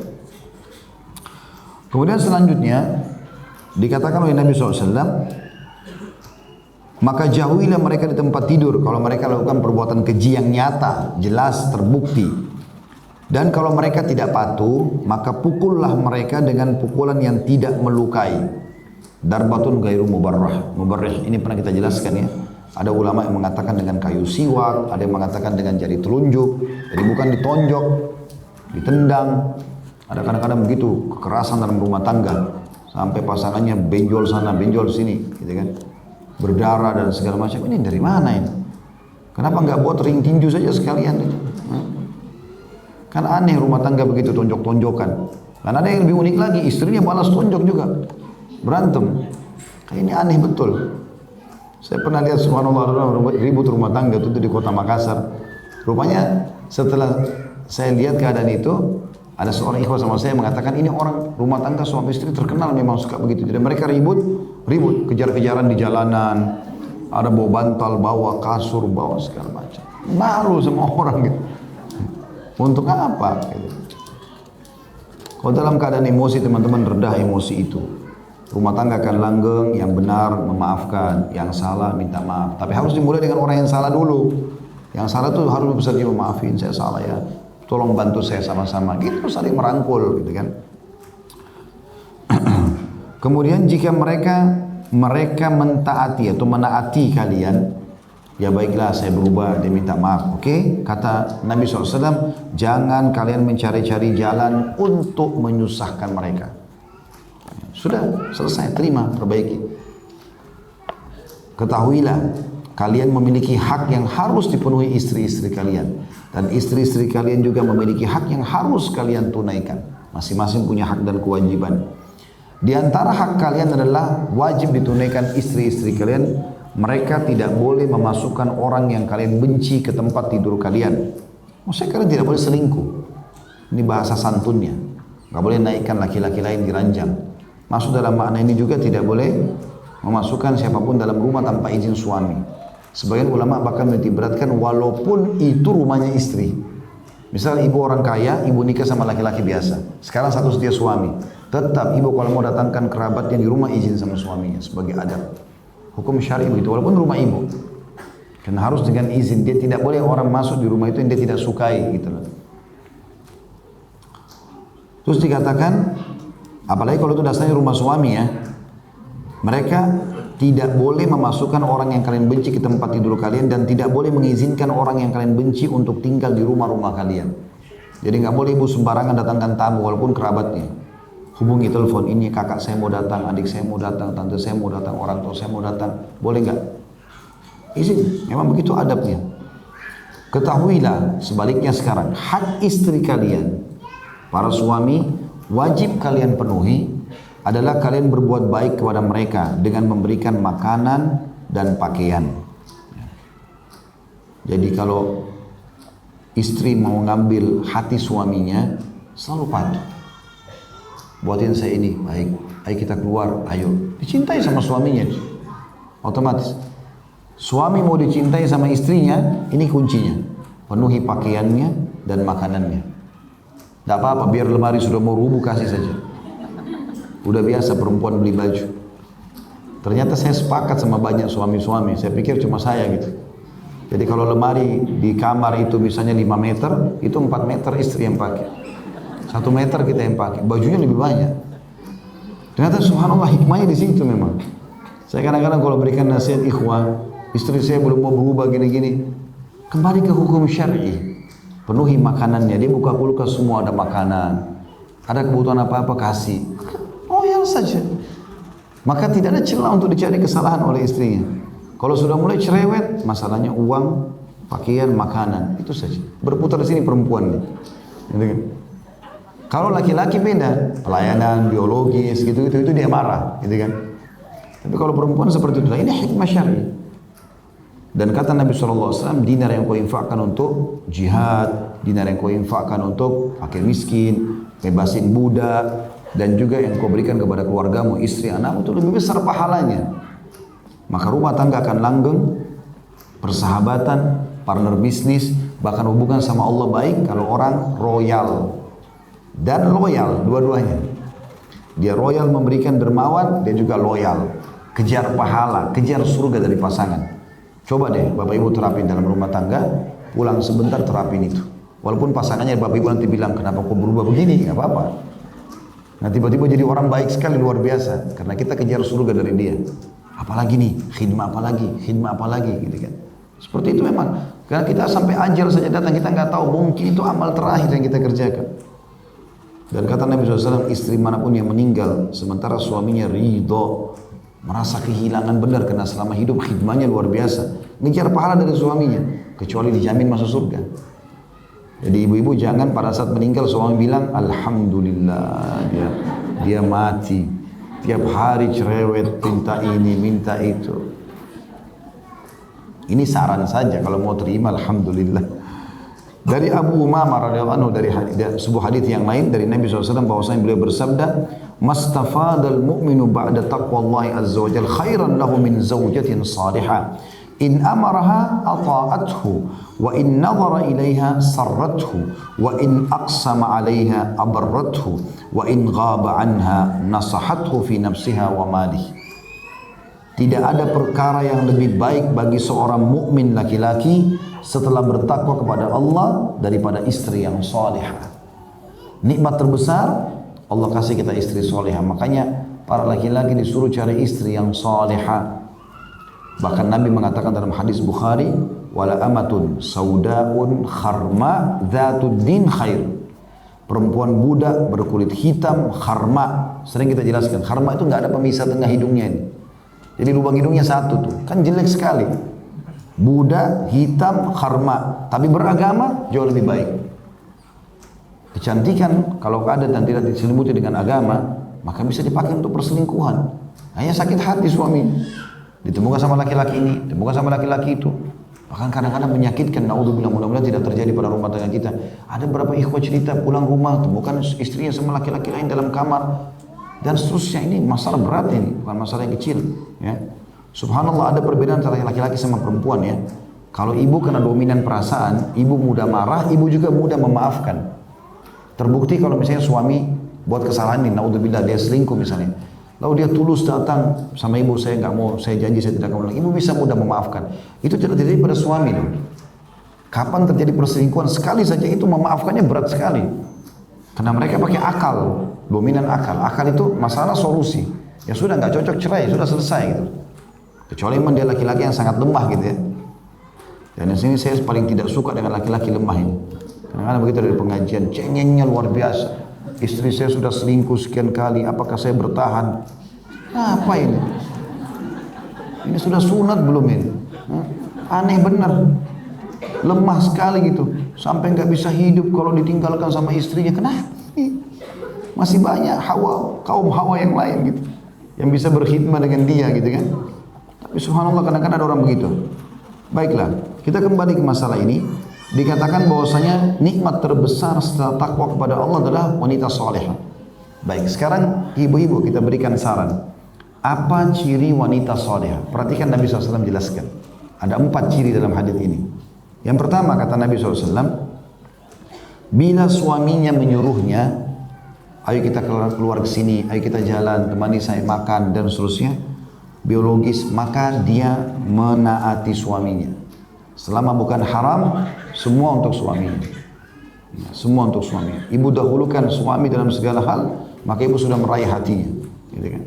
Kemudian selanjutnya, dikatakan oleh Nabi SAW, maka jauhilah mereka di tempat tidur kalau mereka lakukan perbuatan keji yang nyata, jelas, terbukti. Dan kalau mereka tidak patuh, maka pukullah mereka dengan pukulan yang tidak melukai. Darbatun gairu mubarrah. Mubarrah ini pernah kita jelaskan ya. Ada ulama yang mengatakan dengan kayu siwak, ada yang mengatakan dengan jari telunjuk. Jadi bukan ditonjok, ditendang. Ada kadang-kadang begitu kekerasan dalam rumah tangga. Sampai pasangannya benjol sana, benjol sini, gitu kan. Berdarah dan segala macam. Ini dari mana ini? Kenapa nggak buat ring tinju saja sekalian? Kan aneh rumah tangga begitu tonjok-tonjokan. Dan ada yang lebih unik lagi, istrinya balas tonjok juga. Berantem. Kayak ini aneh betul. Saya pernah lihat subhanallah ribut rumah tangga itu di kota Makassar. Rupanya setelah saya lihat keadaan itu, ada seorang ikhwah sama saya mengatakan ini orang rumah tangga suami istri terkenal memang suka begitu. Dan mereka ribut, kejar-kejaran di jalanan. Ada bawa bantal, bawa kasur, bawa segala macam. Malu sama orang gitu. Untuk apa? Gitu. Kalau dalam keadaan emosi teman-teman redah emosi itu. Rumah tangga akan langgeng, yang benar memaafkan, yang salah minta maaf. Tapi harus dimulai dengan orang yang salah dulu. Yang salah itu harus besar dia memaafin, saya salah ya. Tolong bantu saya sama-sama. Gitu saling merangkul gitu kan. Kemudian jika mereka mentaati atau menaati kalian, ya baiklah saya berubah, dia minta maaf. Oke? Kata Nabi SAW, jangan kalian mencari-cari jalan untuk menyusahkan mereka. Sudah selesai, terima, perbaiki. Ketahuilah, kalian memiliki hak yang harus dipenuhi istri-istri kalian. Dan istri-istri kalian juga memiliki hak yang harus kalian tunaikan. Masing-masing punya hak dan kewajiban. Di antara hak kalian adalah wajib ditunaikan istri-istri kalian. Mereka tidak boleh memasukkan orang yang kalian benci ke tempat tidur kalian. Maksudnya kalian tidak boleh selingkuh. Ini bahasa santunnya. Gak boleh naikkan laki-laki lain di ranjang. Masuk dalam makna ini juga tidak boleh memasukkan siapapun dalam rumah tanpa izin suami. Sebagian ulama bahkan menitikberatkan walaupun itu rumahnya istri. Misal ibu orang kaya, ibu nikah sama laki-laki biasa. Sekarang status dia suami. Tetap ibu kalau mau datangkan kerabatnya di rumah izin sama suaminya sebagai adab. Hukum syar'i begitu, walaupun rumah ibu. Karena harus dengan izin, dia tidak boleh orang masuk di rumah itu yang dia tidak sukai gitu loh. Terus dikatakan Apalagi kalau itu dasarnya rumah suami ya. Mereka tidak boleh memasukkan orang yang kalian benci ke tempat tidur kalian dan tidak boleh mengizinkan orang yang kalian benci untuk tinggal di rumah-rumah kalian. Jadi nggak boleh ibu sembarangan datangkan tamu walaupun kerabatnya. Hubungi telepon ini, kakak saya mau datang, adik saya mau datang, tante saya mau datang, orang tua saya mau datang. Boleh nggak? Izin, memang begitu adabnya. Ketahuilah sebaliknya sekarang, hak istri kalian, para suami, wajib kalian penuhi adalah kalian berbuat baik kepada mereka dengan memberikan makanan dan pakaian. Jadi kalau istri mau ngambil hati suaminya, selalu patuh. Buatin saya ini, baik. Ayo kita keluar, ayo. Dicintai sama suaminya. Otomatis. Suami mau dicintai sama istrinya, ini kuncinya. Penuhi pakaiannya dan makanannya. Tidak apa-apa, biar lemari sudah mau rubuh, kasih saja. Udah biasa perempuan beli baju. Ternyata saya sepakat sama banyak suami-suami. Saya pikir cuma saya gitu. Jadi kalau lemari di kamar itu misalnya 5 meter, itu 4 meter istri yang pakai. 1 meter kita yang pakai. Bajunya lebih banyak. Ternyata subhanallah hikmahnya di situ memang. Saya kadang-kadang kalau berikan nasihat ikhwan, istri saya belum mau berubah gini-gini. Kembali ke hukum syar'i. Penuhi makanannya. Dia buka kulkas semua ada makanan. Ada kebutuhan apa-apa kasih. Royal saja. Maka tidak ada celah untuk dicari kesalahan oleh istrinya. Kalau sudah mulai cerewet, masalahnya uang, pakaian, makanan. Itu saja. Berputar di sini perempuan nih. Gitu kan? Kalau laki-laki beda, pelayanan, biologis, gitu-gitu, itu dia marah. Gitu kan? Tapi kalau perempuan seperti itu, ini hikmah syar'i. Dan kata Nabi SAW, dinar yang kau infakkan untuk jihad, dinar yang kau infakkan untuk fakir miskin, bebasin budak, dan juga yang kau berikan kepada keluargamu, istri, anakmu, itu lebih besar pahalanya. Maka rumah tangga akan langgeng, persahabatan, partner bisnis, bahkan hubungan sama Allah baik kalau orang royal dan loyal, dua-duanya. Dia royal memberikan dermawan, dia juga loyal. Kejar pahala, kejar surga dari pasangan. Coba deh Bapak Ibu terapin dalam rumah tangga, pulang sebentar terapin itu. Walaupun pasangannya Bapak Ibu nanti bilang, kenapa kok berubah begini? Gak apa-apa. Nah tiba-tiba jadi orang baik sekali, luar biasa. Karena kita kejar surga dari dia. Apalagi nih, khidmah apalagi, gitu kan. Seperti itu memang. Karena kita sampai ajal saja datang, kita nggak tahu, mungkin itu amal terakhir yang kita kerjakan. Dan kata Nabi SAW, istri manapun yang meninggal, sementara suaminya ridho, merasa kehilangan benar karena selama hidup khidmahnya luar biasa. Ngejar pahala dari suaminya, kecuali dijamin masuk surga. Jadi ibu-ibu jangan pada saat meninggal suami bilang, Alhamdulillah dia mati. Tiap hari cerewet, minta ini, minta itu. Ini saran saja, kalau mau terima Alhamdulillah. Dari Abu Umamah radhiyallahu anhu dari sebuah hadis yang lain dari Nabi SAW bahwasanya beliau bersabda, "Mastafadal mu'minu ba'da taqwallahi azza wa jalla khairan lahu min zawjatin salihah. In amaraha ata'athu wa in nadhara ilaiha sarrathu wa in aqsama 'alaiha abarrathu wa in ghaba 'anha nasahathu fi nafsiha wa malihi." Tidak ada perkara yang lebih baik bagi seorang mukmin laki-laki setelah bertakwa kepada Allah daripada istri yang salihah. Nikmat terbesar Allah kasih kita istri salihah. Makanya para laki-laki disuruh cari istri yang salihah. Bahkan Nabi mengatakan dalam hadis Bukhari, wala amatun saudaun kharma dzatud din khair. Perempuan budak berkulit hitam kharma. Sering kita jelaskan, kharma itu enggak ada pemisah tengah hidungnya ini. Jadi lubang hidungnya satu tuh, kan jelek sekali. Budak, hitam, kharma, tapi beragama jauh lebih baik. Kecantikan kalau ada dan tidak diselimuti dengan agama, maka bisa dipakai untuk perselingkuhan. Hanya sakit hati suami, ditemukan sama laki-laki ini, ditemukan sama laki-laki itu. Bahkan kadang-kadang menyakitkan, naudzubillah, mudah-mudahan tidak terjadi pada rumah tangga kita. Ada beberapa ikhwah cerita pulang rumah, temukan istrinya sama laki-laki lain dalam kamar. Dan seterusnya, ini masalah berat ini, bukan masalah yang kecil. Ya. Subhanallah, ada perbedaan antara laki-laki sama perempuan ya. Kalau ibu kena dominan perasaan, ibu mudah marah, ibu juga mudah memaafkan. Terbukti kalau misalnya suami buat kesalahan ini, naudzubillah dia selingkuh misalnya. Lalu dia tulus datang sama ibu, saya nggak mau, saya janji saya tidak akan ulang. Ibu bisa mudah memaafkan. Itu tidak terjadi pada suami loh. Kapan terjadi perselingkuhan sekali saja itu memaafkannya berat sekali. Karena mereka pakai akal. dominan akal. Akal itu masalah solusi. Ya sudah nggak cocok cerai, sudah selesai gitu. Kecuali memang dia laki-laki yang sangat lemah gitu ya. Dan di sini saya paling tidak suka dengan laki-laki lemah ini. Karena begitu dari pengajian, cengengnya luar biasa. Istri saya sudah selingkuh sekian kali, apakah saya bertahan? Nah, apa ini? Ini sudah sunat belum ini? Aneh benar. Lemah sekali gitu. Sampai nggak bisa hidup kalau ditinggalkan sama istrinya. Kenapa? Masih banyak kaum Hawa yang lain gitu. Yang bisa berkhidmat dengan dia gitu kan. Tapi subhanallah kadang-kadang ada orang begitu. Baiklah, kita kembali ke masalah ini. Dikatakan bahwasanya nikmat terbesar setelah takwa kepada Allah adalah wanita salehah. Baik, sekarang ibu-ibu kita berikan saran. Apa ciri wanita salehah? Perhatikan Nabi SAW jelaskan. Ada 4 ciri dalam hadis ini. Yang pertama kata Nabi SAW, bila suaminya menyuruhnya, ayo kita keluar ke sini, ayo kita jalan, temani saya makan dan seterusnya, biologis, maka dia menaati suaminya. Selama bukan haram, semua untuk suaminya. Ya, semua untuk suaminya. Ibu dahulukan suami dalam segala hal, maka ibu sudah meraih hatinya. Gitu kan?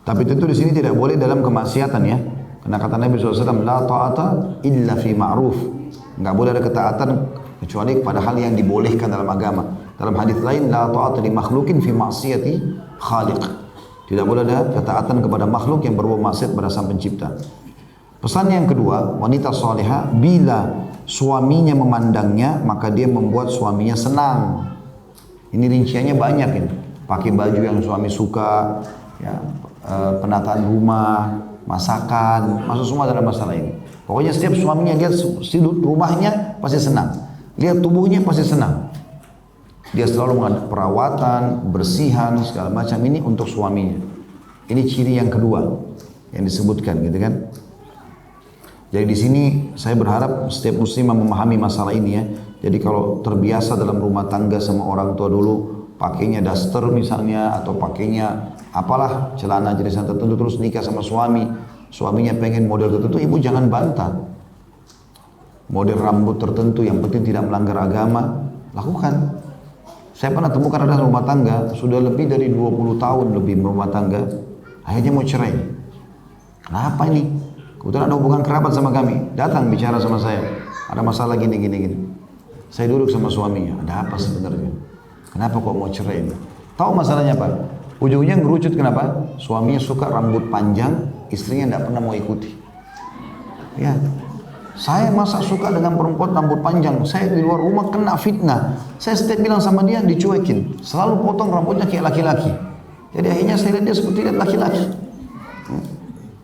Tapi tentu di sini tidak boleh dalam kemaksiatan ya. Karena kata Nabi SAW, la ta'ata illa fi ma'ruf. Enggak boleh ada ketaatan kecuali pada hal yang dibolehkan dalam agama. Dalam hadis lain, la ta'ata li makhlukin fi ma'siyati khaliq. Tidak boleh ada ketaatan kepada makhluk yang berbuat maksiat pada Sang Pencipta. Pesan yang kedua, wanita salihah bila suaminya memandangnya, maka dia membuat suaminya senang. Ini rinciannya banyak ini. Pakai baju yang suami suka, ya, penataan rumah, masakan, masuk semua dalam masalah ini. Pokoknya setiap suaminya lihat rumahnya pasti senang. Lihat tubuhnya pasti senang. Dia selalu mengadakan perawatan, bersihan, segala macam ini untuk suaminya. Ini ciri yang kedua yang disebutkan gitu kan. Jadi di sini saya berharap setiap muslimah memahami masalah ini ya. Jadi kalau terbiasa dalam rumah tangga sama orang tua dulu, pakainya daster misalnya, atau pakainya apalah celana jenisan tertentu, terus nikah sama suami, suaminya pengen model tertentu, ibu jangan bantah. Model rambut tertentu yang penting tidak melanggar agama, lakukan. Saya pernah temukan ada rumah tangga, sudah lebih dari 20 tahun lebih berumah tangga, akhirnya mau cerai. Kenapa ini? Kebetulan ada hubungan kerabat sama kami, datang bicara sama saya, ada masalah gini. Saya duduk sama suaminya, ada apa sebenarnya? Kenapa kok mau cerai ini? Tahu masalahnya apa? Ujungnya ngerucut kenapa? Suaminya suka rambut panjang, istrinya tidak pernah mau ikuti. Ya, saya masa suka dengan perempuan rambut panjang, saya di luar rumah kena fitnah. Saya setiap bilang sama dia dicuekin, selalu potong rambutnya kayak laki-laki. Jadi akhirnya saya lihat dia seperti lihat laki-laki.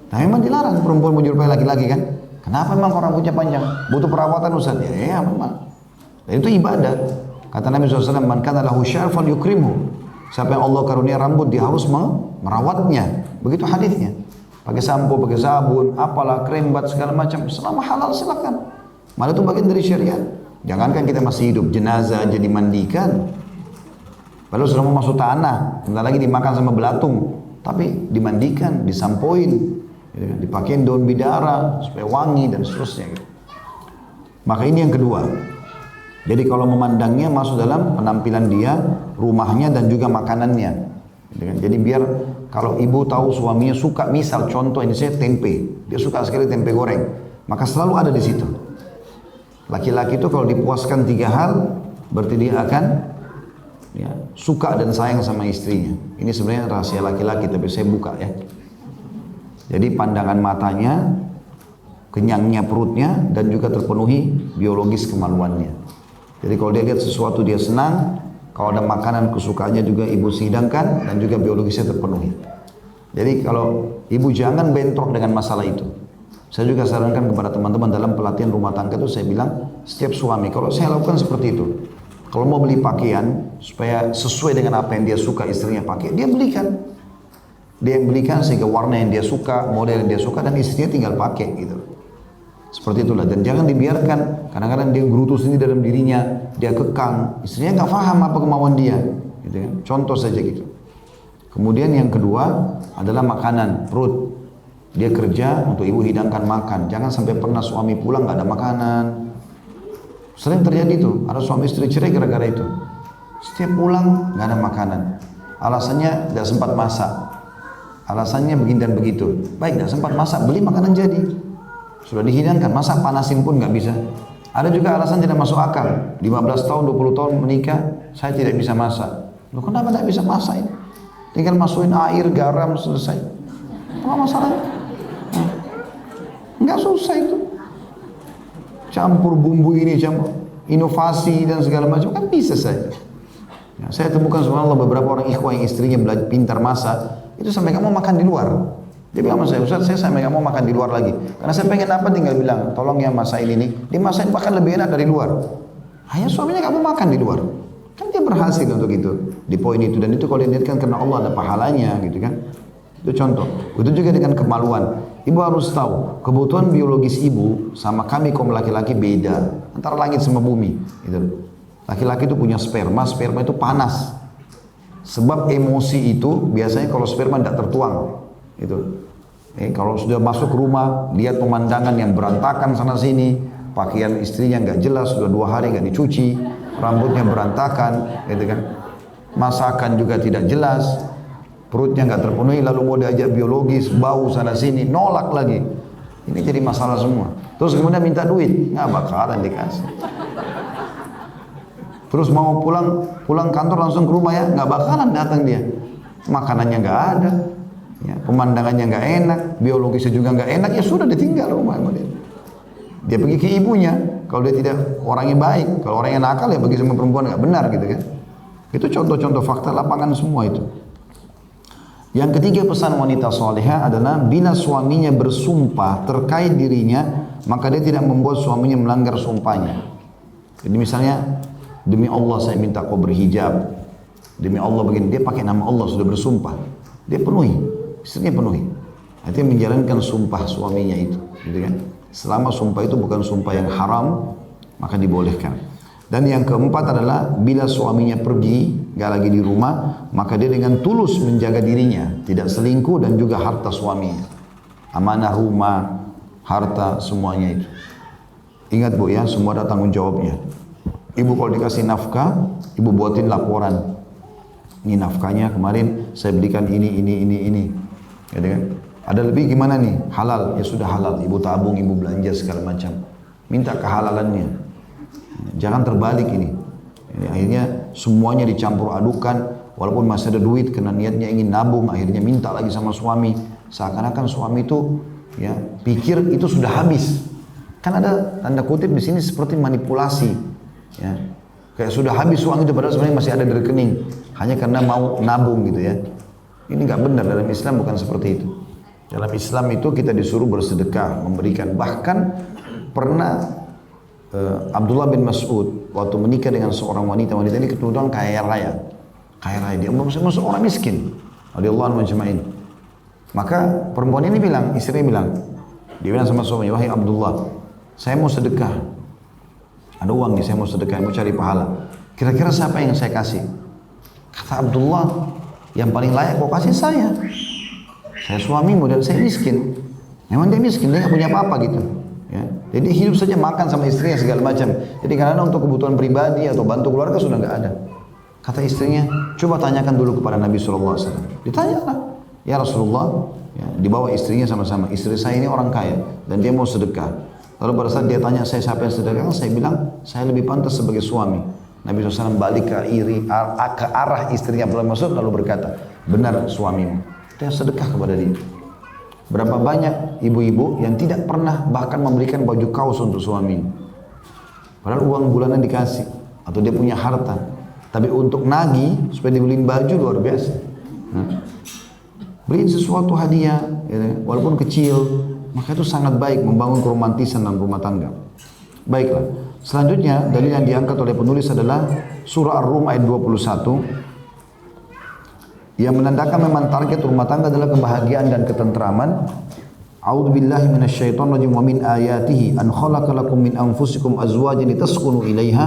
Nah memang dilarang perempuan menyerupai laki-laki kan? Kenapa memang kalau rambutnya panjang? Butuh perawatan Ustaz? Ya memang. Dan itu ibadah. Kata Nabi SAW, man kana lahu syarfan yukrimhu. Siapa yang Allah karunia rambut, dia harus merawatnya. Begitu hadisnya. Pakai sampo, pakai sabun, apalah, krem, bat, segala macam. Selama halal silakan. Malah itu bagian dari syariat. Jangankan kita masih hidup, jenazah aja dimandikan. Padahal sudah mau masuk tanah, sebentar lagi dimakan sama belatung. Tapi dimandikan, disampoin. Dipakein daun bidara supaya wangi dan seterusnya. Maka ini yang kedua. Jadi kalau memandangnya masuk dalam penampilan dia, rumahnya dan juga makanannya. Jadi biar kalau ibu tahu suaminya suka, misal contoh ini saya tempe, dia suka sekali tempe goreng, maka selalu ada di situ. Laki-laki itu kalau dipuaskan 3 hal, berarti dia akan ya, suka dan sayang sama istrinya. Ini sebenarnya rahasia laki-laki, tapi saya buka ya. Jadi pandangan matanya, kenyangnya perutnya, dan juga terpenuhi biologis kemaluannya. Jadi kalau dia lihat sesuatu dia senang, kalau ada makanan kesukaannya juga ibu sidangkan, dan juga biologisnya terpenuhi. Jadi kalau ibu jangan bentrok dengan masalah itu. Saya juga sarankan kepada teman-teman dalam pelatihan rumah tangga itu saya bilang, setiap suami, kalau saya lakukan seperti itu, kalau mau beli pakaian, supaya sesuai dengan apa yang dia suka istrinya pakai, dia belikan. Dia yang belikan sehingga warna yang dia suka, model yang dia suka, dan istrinya tinggal pakai gitu. Seperti itulah. Dan jangan dibiarkan, kadang-kadang dia gerutu sendiri dalam dirinya, dia kekang, istrinya nggak paham apa kemauan dia gitu kan? Contoh saja gitu. Kemudian yang kedua adalah makanan, perut. Dia kerja untuk ibu hidangkan makan. Jangan sampai pernah suami pulang nggak ada makanan. Sering terjadi itu, ada suami istri cerai gara-gara itu. Setiap pulang nggak ada makanan. Alasannya nggak sempat masak. Alasannya begini dan begitu. Baik, nggak sempat masak, beli makanan jadi. Sudah dihidangkan, masak panasin pun nggak bisa. Ada juga alasan tidak masuk akal. 15 tahun, 20 tahun menikah, saya tidak bisa masak. Loh, kenapa tidak bisa masak ini? Tinggal masukin air, garam, selesai. Apa masalahnya? Nggak susah itu. Campur bumbu ini, campur inovasi dan segala macam, kan bisa saja. Ya, saya temukan subhanallah beberapa orang ikhwah yang istrinya belajar pintar masak, itu sampai kamu makan di luar. Dia bilang sama saya, Ustaz, saya sampai kamu makan di luar lagi. Karena saya pengen apa, tinggal bilang, tolong yang masak ini nih, dimasakin bahkan lebih enak dari luar. Hanya suaminya kamu makan di luar. Kan dia berhasil untuk itu, di poin itu. Dan itu kalau dilihatkan karena Allah ada pahalanya gitu kan. Itu contoh. Itu juga dengan kemaluan. Ibu harus tahu, kebutuhan biologis ibu sama kami kaum laki-laki beda. Antara langit sama bumi. Gitu. Laki-laki itu punya sperma, sperma itu panas. Sebab emosi itu biasanya kalau sperma tidak tertuang. Gitu. Kalau sudah masuk rumah, lihat pemandangan yang berantakan sana sini, pakaian istrinya nggak jelas, sudah 2 hari nggak dicuci, rambutnya berantakan, gitu kan. Masakan juga tidak jelas, perutnya nggak terpenuhi, lalu mau diajak biologis, bau sana sini, nolak lagi. Ini jadi masalah semua. Terus kemudian minta duit, nggak bakalan dikasih. Terus mau pulang kantor langsung ke rumah ya, nggak bakalan datang dia. Makanannya nggak ada, ya, pemandangannya nggak enak, biologisnya juga nggak enak, ya sudah ditinggal rumah dia. Dia pergi ke ibunya. Kalau dia tidak orangnya baik, kalau orangnya nakal ya pergi sama perempuan nggak benar gitu kan. Itu contoh-contoh fakta lapangan semua itu. Yang ketiga pesan wanita salihah adalah bila suaminya bersumpah terkait dirinya, maka dia tidak membuat suaminya melanggar sumpahnya. Jadi misalnya, demi Allah saya minta kau berhijab, demi Allah begini, dia pakai nama Allah sudah bersumpah, dia penuhi, istrinya penuhi. Artinya menjalankan sumpah suaminya itu, gitu kan? Selama sumpah itu bukan sumpah yang haram, maka dibolehkan. Dan yang keempat adalah bila suaminya pergi, gak lagi di rumah, maka dia dengan tulus menjaga dirinya, tidak selingkuh dan juga harta suaminya. Amanah rumah, harta, semuanya itu. Ingat Bu ya, semua ada tanggung jawabnya. Ibu kalau dikasih nafkah, ibu buatin laporan. Ini nafkahnya kemarin saya belikan ini. Gitu kan? Ada lebih gimana nih? Halal, ya sudah halal. Ibu tabung, ibu belanja segala macam. Minta kehalalannya. Jangan terbalik ini. Akhirnya semuanya dicampur adukan, walaupun masih ada duit karena niatnya ingin nabung, akhirnya minta lagi sama suami. Seakan-akan suami itu ya pikir itu sudah habis. Kan ada tanda kutip di sini seperti manipulasi. Ya. Kayak sudah habis uang itu padahal sebenarnya masih ada di rekening. Hanya karena mau nabung gitu ya. Ini nggak benar, dalam Islam bukan seperti itu. Dalam Islam itu kita disuruh bersedekah, memberikan. Bahkan pernah Abdullah bin Mas'ud waktu menikah dengan seorang wanita ini kebetulan kaya raya, dia masuk orang miskin, radhiyallahu anhu majma'in. Maka perempuan ini bilang, istrinya bilang sama suaminya, wahai Abdullah, saya mau sedekah, ada uang nih, saya mau sedekah, mau cari pahala. Kira-kira siapa yang saya kasih? Kata Abdullah, yang paling layak kau kasih saya suamimu dan saya miskin. Memang dia miskin, dia nggak punya apa-apa gitu. Ya. Jadi hidup saja makan sama istrinya segala macam. Jadi karena untuk kebutuhan pribadi atau bantu keluarga sudah nggak ada. Kata istrinya, coba tanyakan dulu kepada Nabi SAW. Ditanyalah, ya Rasulullah, ya, dibawa istrinya sama-sama. Istri saya ini orang kaya dan dia mau sedekah. Lalu pada saat dia tanya saya siapa yang sedekah, saya bilang saya lebih pantas sebagai suami. Nabi SAW balik ke arah istrinya Abdullah Mas'ud lalu berkata, benar suamimu. Dia sedekah kepada dia. Berapa banyak ibu-ibu yang tidak pernah bahkan memberikan baju kaos untuk suami. Padahal uang bulanan dikasih. Atau dia punya harta. Tapi untuk nagih, supaya dibeliin baju luar biasa. Beliin sesuatu hadiah, ya, walaupun kecil. Maka itu sangat baik membangun keromantisan dalam rumah tangga. Baiklah. Selanjutnya, dalil yang diangkat oleh penulis adalah surah Ar-Rum ayat 21. Yang menandakan memang target rumah tangga adalah kebahagiaan dan ketentraman. A'udzu billahi minasyaitonir rajim wa min ayatihi an khalaqa lakum min anfusikum azwajan litaskunu ilaiha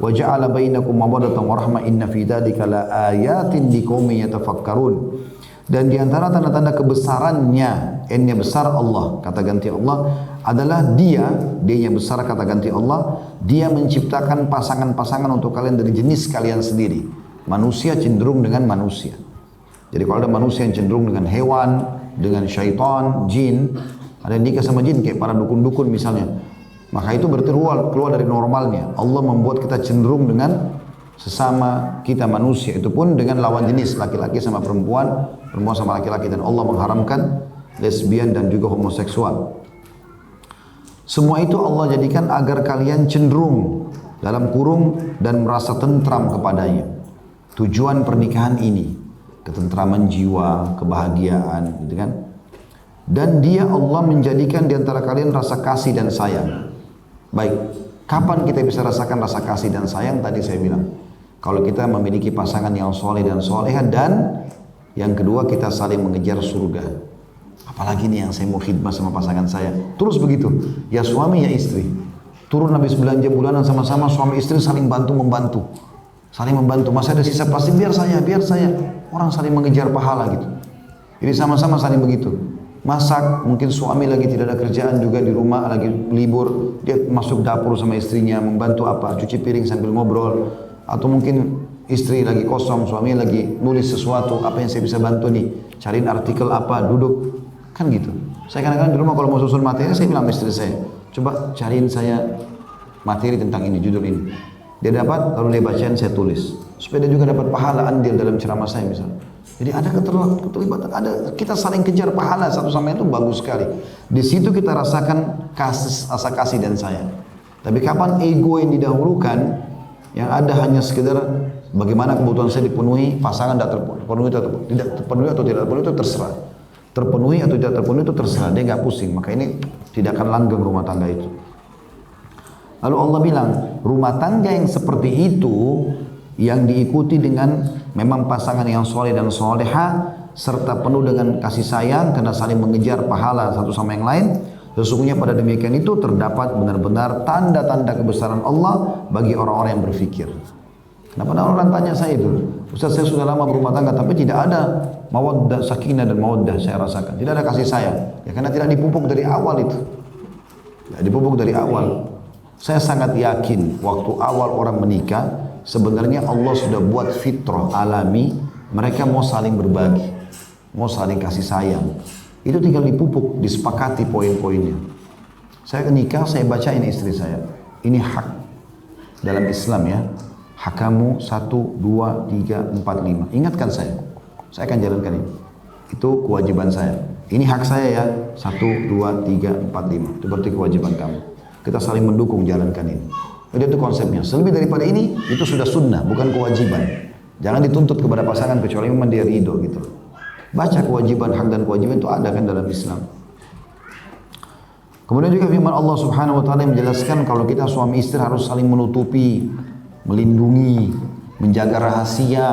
wa ja'ala bainakum mawaddatan wa rahmah inna fi dzalika laayatin liqaumin yatafakkarun. Dan di antara tanda-tanda kebesarannya, N-nya besar Allah, kata ganti Allah, adalah D-nya besar kata ganti Allah, dia menciptakan pasangan-pasangan untuk kalian dari jenis kalian sendiri. Manusia cenderung dengan manusia. Jadi kalau ada manusia yang cenderung dengan hewan, dengan syaitan, jin, ada yang nikah sama jin kayak para dukun-dukun misalnya, maka itu berarti keluar dari normalnya. Allah membuat kita cenderung dengan sesama kita manusia, itu pun dengan lawan jenis, laki-laki sama perempuan, perempuan sama laki-laki, dan Allah mengharamkan lesbian dan juga homoseksual. Semua itu Allah jadikan agar kalian cenderung dalam kurung dan merasa tentram kepadanya. Tujuan pernikahan ini ketentraman jiwa, kebahagiaan, gitu kan? Dan dia Allah menjadikan di antara kalian rasa kasih dan sayang. Baik, kapan kita bisa rasakan rasa kasih dan sayang? Tadi saya bilang, kalau kita memiliki pasangan yang soleh dan soleha, dan yang kedua kita saling mengejar surga. Apalagi nih yang saya mau khidmat sama pasangan saya, terus begitu, ya suami ya istri. Turun habis belanja bulanan sama-sama, suami istri saling bantu-membantu. Saling membantu, masa ada sisa plastik, biar saya. Orang saling mengejar pahala gitu. Jadi sama-sama saling begitu. Masak, mungkin suami lagi tidak ada kerjaan juga di rumah, lagi libur, dia masuk dapur sama istrinya, membantu apa, cuci piring sambil ngobrol. Atau mungkin istri lagi kosong, suami lagi nulis sesuatu, apa yang saya bisa bantu nih, cariin artikel apa, duduk, kan gitu. Saya kadang-kadang di rumah kalau mau susun materi, saya bilang sama istri saya, coba cariin saya materi tentang ini, judul ini. Dia dapat, lalu dia bacain, saya tulis. Supaya dia juga dapat pahala andil dalam ceramah saya misalnya. Jadi ada keterlibatan, kita saling kejar pahala satu sama lain, itu bagus sekali. Di situ kita rasakan rasa kasih dan sayang. Tapi kapan ego yang didahulukan, yang ada hanya sekedar bagaimana kebutuhan saya dipenuhi, pasangan tidak terpenuhi atau tidak terpenuhi itu terserah. Terpenuhi atau tidak terpenuhi itu terserah, dia nggak pusing. Maka ini tidak akan langgeng rumah tangga itu. Lalu Allah bilang, rumah tangga yang seperti itu, yang diikuti dengan memang pasangan yang soleh dan soleha, serta penuh dengan kasih sayang, karena saling mengejar pahala satu sama yang lain, sesungguhnya pada demikian itu terdapat benar-benar tanda-tanda kebesaran Allah bagi orang-orang yang berfikir. Kenapa orang tanya saya itu, Ustaz saya sudah lama berumah tangga tapi tidak ada mawaddah, sakinah dan mawaddah saya rasakan, tidak ada kasih sayang, ya karena tidak dipupuk dari awal itu, tidak dipupuk dari awal. Saya sangat yakin waktu awal orang menikah, sebenarnya Allah sudah buat fitrah alami, mereka mau saling berbagi, mau saling kasih sayang. Itu tinggal dipupuk, disepakati poin-poinnya. Saya nikah, saya bacain istri saya, ini hak dalam Islam ya, hak kamu 1, 2, 3, 4, 5. Ingatkan saya akan jalankan ini. Itu kewajiban saya. Ini hak saya ya, 1, 2, 3, 4, 5. Itu berarti kewajiban kamu. Kita saling mendukung jalankan ini. Jadi itu konsepnya. Selebih daripada ini, itu sudah sunnah, bukan kewajiban. Jangan dituntut kepada pasangan kecuali memang dia ridho gitu. Baca kewajiban, hak dan kewajiban itu ada kan dalam Islam. Kemudian juga firman Allah Subhanahu wa taala menjelaskan kalau kita suami istri harus saling menutupi, melindungi, menjaga rahasia.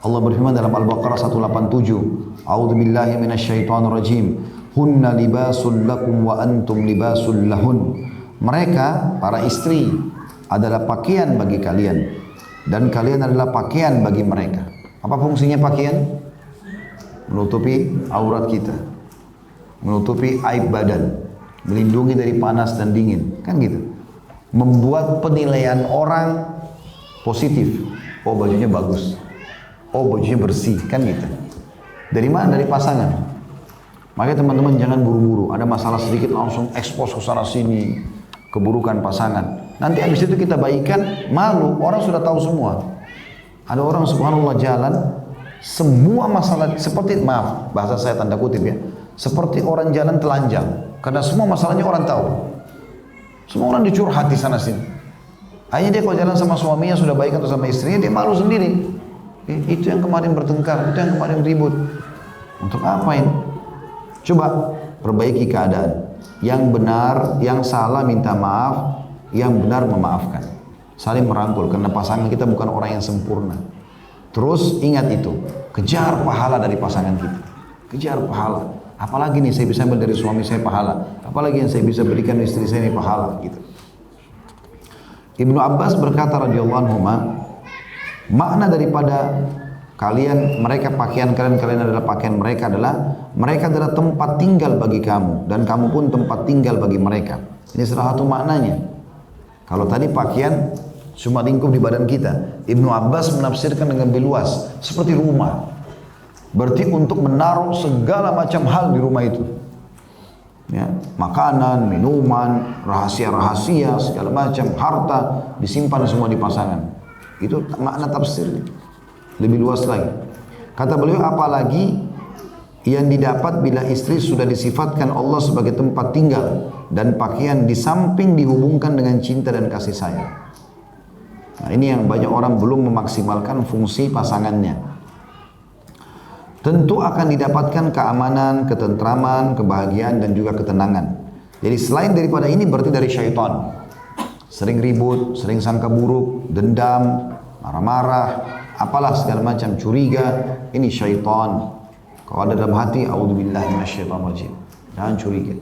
Allah berfirman dalam Al-Baqarah 187, A'udzubillahi minasyaitonirrajim. Hunna libasul lakum wa antum libasul lahun. Mereka, para istri, adalah pakaian bagi kalian dan kalian adalah pakaian bagi mereka. Apa fungsinya pakaian? Menutupi aurat kita, menutupi aib badan, melindungi dari panas dan dingin, kan gitu. Membuat penilaian orang positif. Oh bajunya bagus, oh bajunya bersih, kan gitu. Dari mana? Dari pasangan. Makanya teman-teman jangan buru-buru, ada masalah sedikit langsung ekspos ke sana sini, keburukan pasangan. Nanti habis itu kita baikan, malu, orang sudah tahu semua. Ada orang subhanallah jalan, semua masalah seperti, maaf bahasa saya tanda kutip ya, seperti orang jalan telanjang, karena semua masalahnya orang tahu. Semua orang dicurhat di sana sini. Hanya dia kalau jalan sama suaminya sudah baik atau sama istrinya, dia malu sendiri. Itu yang kemarin bertengkar, itu yang kemarin ribut. Untuk apa ini? Coba perbaiki keadaan. Yang benar, yang salah minta maaf, yang benar memaafkan. Saling merangkul, karena pasangan kita bukan orang yang sempurna. Terus ingat itu, kejar pahala dari pasangan kita. Kejar pahala. Apalagi nih saya bisa ambil dari suami saya pahala. Apalagi yang saya bisa berikan istri saya ini pahala gitu. Ibnu Abbas berkata radhiyallahu anhu, makna daripada kalian, mereka pakaian kalian, kalian adalah pakaian mereka adalah tempat tinggal bagi kamu dan kamu pun tempat tinggal bagi mereka. Ini salah satu maknanya. Kalau tadi pakaian cuma lingkup di badan kita. Ibnu Abbas menafsirkan dengan lebih luas, seperti rumah. Berarti untuk menaruh segala macam hal di rumah itu. Ya, makanan, minuman, rahasia-rahasia, segala macam, harta, disimpan semua di pasangan. Itu makna tafsirnya. Lebih luas lagi. Kata beliau, apalagi yang didapat bila istri sudah disifatkan Allah sebagai tempat tinggal dan pakaian di samping dihubungkan dengan cinta dan kasih sayang. Nah, ini yang banyak orang belum memaksimalkan fungsi pasangannya. Tentu akan didapatkan keamanan, ketentraman, kebahagiaan dan juga ketenangan. Jadi selain daripada ini berarti dari syaitan. Sering ribut, sering sangka buruk, dendam, marah-marah, apalah segala macam, curiga, ini syaitan. Kalau ada dalam hati, a'udzubillahi minasyaitonirrajim. Jangan curiga.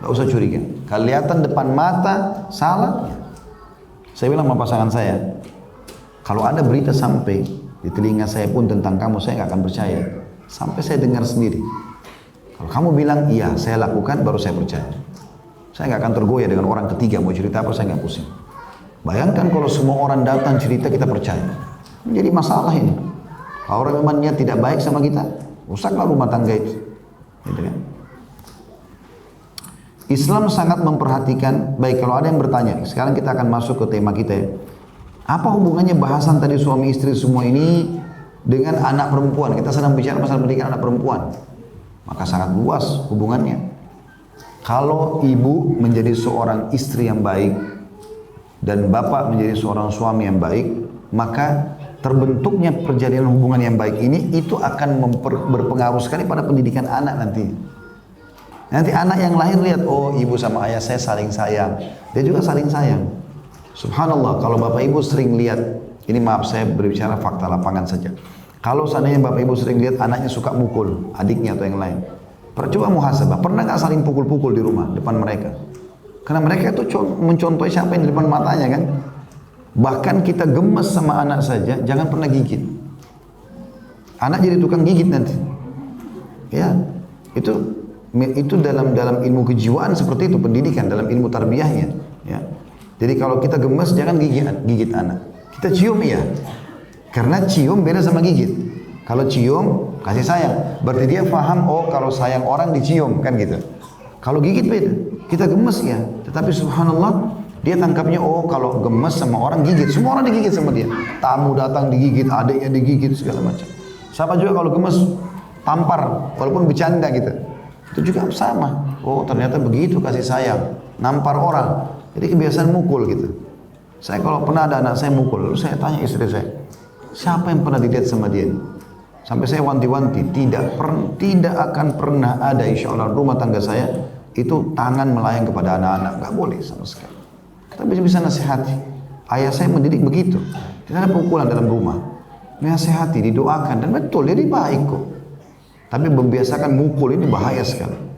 Enggak usah curiga. Kelihatan depan mata salah. Saya bilang sama pasangan saya, kalau ada berita sampai di telinga saya pun tentang kamu, saya nggak akan percaya. Sampai saya dengar sendiri. Kalau kamu bilang iya, saya lakukan, baru saya percaya. Saya nggak akan tergoyah dengan orang ketiga mau cerita apa, saya nggak pusing. Bayangkan kalau semua orang datang cerita kita percaya. Jadi masalah ini. Kalau orang memang niat tidak baik sama kita, rusaklah rumah tangga itu. Gitu kan? Islam sangat memperhatikan, baik kalau ada yang bertanya, sekarang kita akan masuk ke tema kita ya. Apa hubungannya bahasan tadi suami istri semua ini dengan anak perempuan? Kita sedang bicara masalah pendidikan anak perempuan. Maka sangat luas hubungannya. Kalau ibu menjadi seorang istri yang baik dan bapak menjadi seorang suami yang baik, maka terbentuknya perjalanan hubungan yang baik ini itu akan berpengaruh sekali pada pendidikan anak nanti. Nanti anak yang lahir lihat, oh ibu sama ayah saya saling sayang, dia juga saling sayang. Subhanallah, kalau bapak ibu sering lihat, ini maaf saya berbicara fakta lapangan saja. Kalau seandainya bapak ibu sering lihat anaknya suka mukul adiknya atau yang lain, percoba muhasabah, pernah nggak saling pukul-pukul di rumah depan mereka? Karena mereka itu mencontohi siapa yang di depan matanya kan. Bahkan kita gemes sama anak saja, jangan pernah gigit. Anak jadi tukang gigit nanti. Ya, itu dalam ilmu kejiwaan seperti itu, pendidikan dalam ilmu tarbiyahnya. Ya. Jadi kalau kita gemes jangan gigit anak. Kita cium ya, karena cium beda sama gigit. Kalau cium kasih sayang, berarti dia paham oh kalau sayang orang dicium kan gitu. Kalau gigit beda, kita gemes ya, tetapi subhanallah dia tangkapnya oh kalau gemes sama orang gigit, semua orang digigit sama dia. Tamu datang digigit, adiknya digigit segala macam. Sama juga kalau gemes tampar, walaupun bercanda gitu. Itu juga sama. Oh ternyata begitu kasih sayang, nampar orang. Jadi kebiasaan mukul gitu. Saya kalau pernah ada anak saya mukul, lalu saya tanya istri saya, siapa yang pernah dilihat sama dia? Sampai saya wanti-wanti, tidak akan pernah ada insya Allah rumah tangga saya itu tangan melayang kepada anak-anak, nggak boleh sama sekali. Kita bisa nasihati. Ayah saya mendidik begitu. Tidak ada pukulan dalam rumah. Nasihati, didoakan dan betul jadi baik kok. Tapi membiasakan mukul ini bahaya sekali.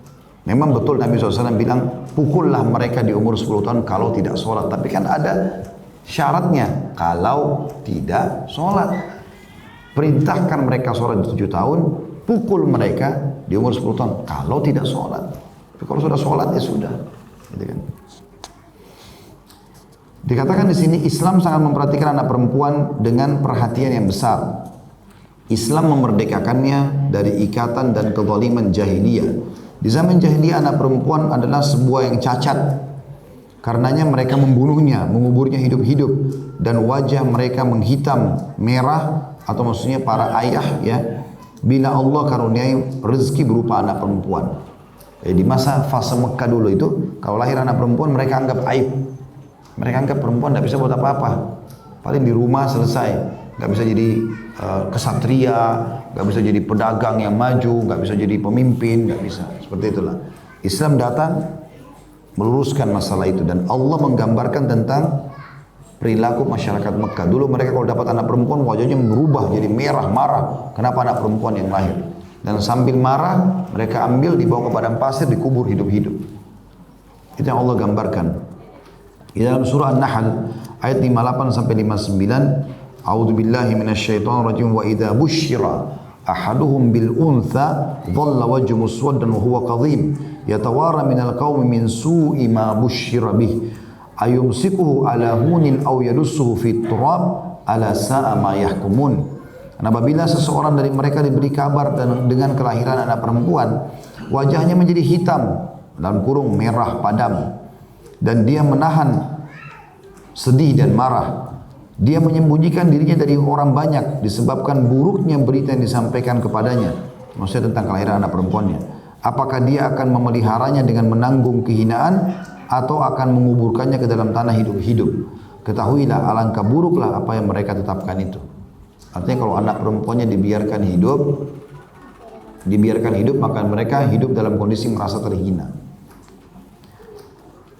Memang betul Nabi SAW bilang pukullah mereka di umur 10 tahun kalau tidak sholat. Tapi kan ada syaratnya kalau tidak sholat. Perintahkan mereka sholat di 7 tahun, pukul mereka di umur 10 tahun kalau tidak sholat. Tapi kalau sudah sholat ya sudah. Gitu kan. Dikatakan di sini Islam sangat memperhatikan anak perempuan dengan perhatian yang besar. Islam memerdekakannya dari ikatan dan kezaliman jahiliyah. Di zaman jahiliyah anak perempuan adalah sebuah yang cacat. Karenanya mereka membunuhnya, menguburnya hidup-hidup dan wajah mereka menghitam, merah atau maksudnya para ayah ya. Bila Allah karuniai rezeki berupa anak perempuan. Di masa fase Mekah dulu itu kalau lahir anak perempuan mereka anggap aib. Mereka anggap perempuan tidak bisa buat apa-apa. Paling di rumah selesai. Nggak bisa jadi kesatria, nggak bisa jadi pedagang yang maju, nggak bisa jadi pemimpin, nggak bisa. Seperti itulah. Islam datang meluruskan masalah itu dan Allah menggambarkan tentang perilaku masyarakat Mekah. Dulu mereka kalau dapat anak perempuan wajahnya berubah jadi merah, marah. Kenapa anak perempuan yang lahir? Dan sambil marah mereka ambil dibawa ke padang pasir dikubur hidup-hidup. Itu yang Allah gambarkan. Di dalam surah An-Nahl ayat 58 sampai 59. A'udzu billahi minasyaitonir rajim wa idza busyira ahaduhum bil untha dhalla wajhu muswaddan wa huwa kadhim yatawara minal qaumi min su'i ma busyira bih ayumsikuhu ala hunin aw yadussuhu fit turab ala sa'a ma yahkumun. Dan apabila seseorang dari mereka diberi kabar dengan kelahiran anak perempuan, wajahnya menjadi hitam dalam kurung merah padam, dan dia menahan sedih dan marah. Dia menyembunyikan dirinya dari orang banyak disebabkan buruknya berita yang disampaikan kepadanya, maksudnya tentang kelahiran anak perempuannya. Apakah dia akan memeliharanya dengan menanggung kehinaan atau akan menguburkannya ke dalam tanah hidup-hidup? Ketahuilah alangkah buruklah apa yang mereka tetapkan itu. Artinya kalau anak perempuannya dibiarkan hidup maka mereka hidup dalam kondisi merasa terhina.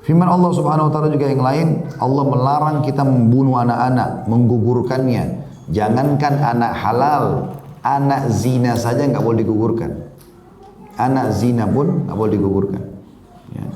Firman Allah Subhanahu wa taala juga yang lain, Allah melarang kita membunuh anak-anak, menggugurkannya. Jangankan anak halal, anak zina saja enggak boleh digugurkan. Anak zina pun enggak boleh digugurkan. Ya.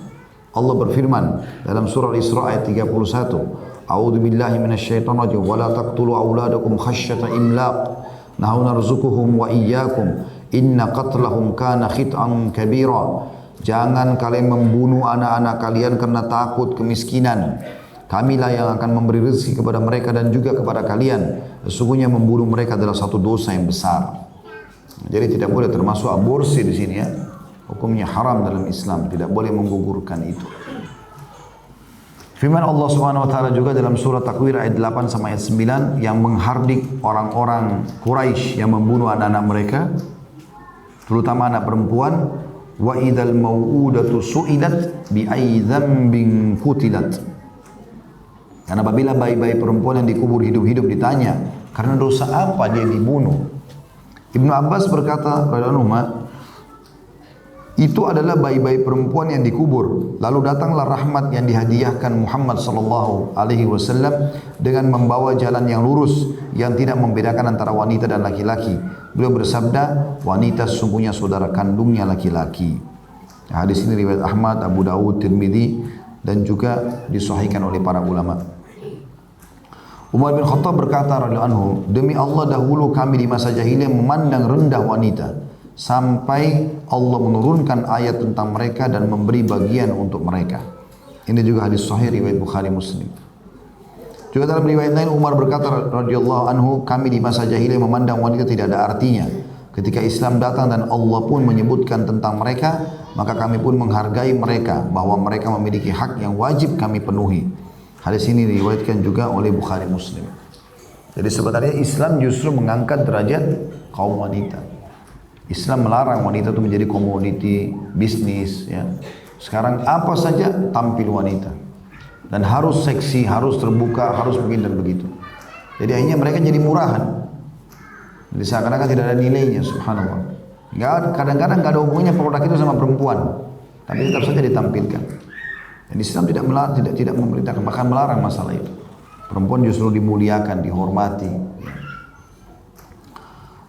Allah berfirman dalam surah Al-Isra ayat 31, A'udzu billahi minasyaitonir rajim, wa la taqtulu auladakum khasyata imlaq, nahnu narzuquhum wa iyyakum, inna qatlahum kana khit'an kabira. Jangan kalian membunuh anak-anak kalian karena takut kemiskinan. Kamilah yang akan memberi rezeki kepada mereka dan juga kepada kalian. Sesungguhnya membunuh mereka adalah satu dosa yang besar. Jadi tidak boleh termasuk aborsi di sini ya. Hukumnya haram dalam Islam, tidak boleh menggugurkan itu. Firman Allah Subhanahu wa taala juga dalam surah Takwir ayat 8 sampai ayat 9 yang menghardik orang-orang Quraisy yang membunuh anak-anak mereka, terutama anak perempuan. Wa idzal mau'udatu su'ilat bi ayyi dzambin qutilat. Karena apabila bayi-bayi perempuan yang dikubur hidup-hidup ditanya, karena dosa apa dia dibunuh? Ibnu Abbas berkata, radhiyallahu anhu, itu adalah bayi-bayi perempuan yang dikubur. Lalu datanglah rahmat yang dihadiahkan Muhammad sallallahu alaihi wasallam dengan membawa jalan yang lurus yang tidak membedakan antara wanita dan laki-laki. Beliau bersabda, wanita sesungguhnya saudara kandungnya laki-laki. Hadis ini riwayat Ahmad, Abu Dawud, Tirmidzi dan juga disahihkan oleh para ulama. Umar bin Khattab berkata radhiyallahu anhu, demi Allah dahulu kami di masa jahiliyah memandang rendah wanita sampai Allah menurunkan ayat tentang mereka dan memberi bagian untuk mereka. Ini juga hadis sahih riwayat Bukhari Muslim. Juga dalam riwayat lain Umar berkata radhiyallahu anhu, kami di masa jahiliyah memandang wanita tidak ada artinya. Ketika Islam datang dan Allah pun menyebutkan tentang mereka, maka kami pun menghargai mereka bahwa mereka memiliki hak yang wajib kami penuhi. Hadis ini diriwayatkan juga oleh Bukhari Muslim. Jadi sebenarnya Islam justru mengangkat derajat kaum wanita. Islam melarang wanita itu menjadi komoditi bisnis ya. Sekarang apa saja tampil wanita. Dan harus seksi, harus terbuka, harus begini dan begitu. Jadi akhirnya mereka jadi murahan. Jadi seakan-akan tidak ada nilainya, subhanallah. Kadang-kadang nggak ada hubungannya produk itu sama perempuan, tapi tetap saja ditampilkan. Dan Islam tidak memerintahkan, bahkan melarang masalah itu. Perempuan justru dimuliakan, dihormati.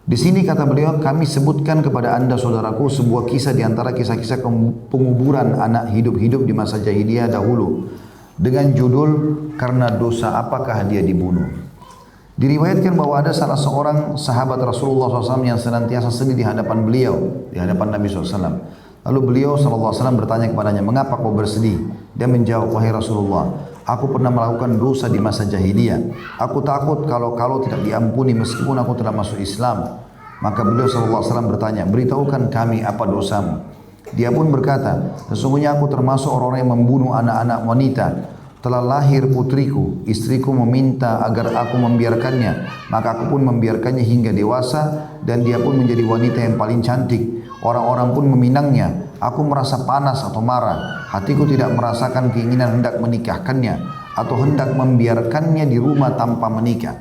Di sini kata beliau, kami sebutkan kepada anda saudaraku sebuah kisah di antara kisah-kisah penguburan anak hidup-hidup di masa jahiliyah dahulu dengan judul karena dosa apakah dia dibunuh. Diriwayatkan bahwa ada salah seorang sahabat Rasulullah SAW yang senantiasa sedih di hadapan beliau, di hadapan Nabi SAW. Lalu beliau SAW bertanya kepadanya, mengapa kau bersedih? Dia menjawab, wahai Rasulullah, aku pernah melakukan dosa di masa jahiliyah. Aku takut kalau tidak diampuni meskipun aku telah masuk Islam. Maka beliau SAW bertanya, beritahukan kami apa dosamu. Dia pun berkata, sesungguhnya aku termasuk orang-orang yang membunuh anak-anak wanita. Telah lahir putriku, istriku meminta agar aku membiarkannya. Maka aku pun membiarkannya hingga dewasa dan dia pun menjadi wanita yang paling cantik. Orang-orang pun meminangnya. Aku merasa panas atau marah. Hatiku tidak merasakan keinginan hendak menikahkannya atau hendak membiarkannya di rumah tanpa menikah.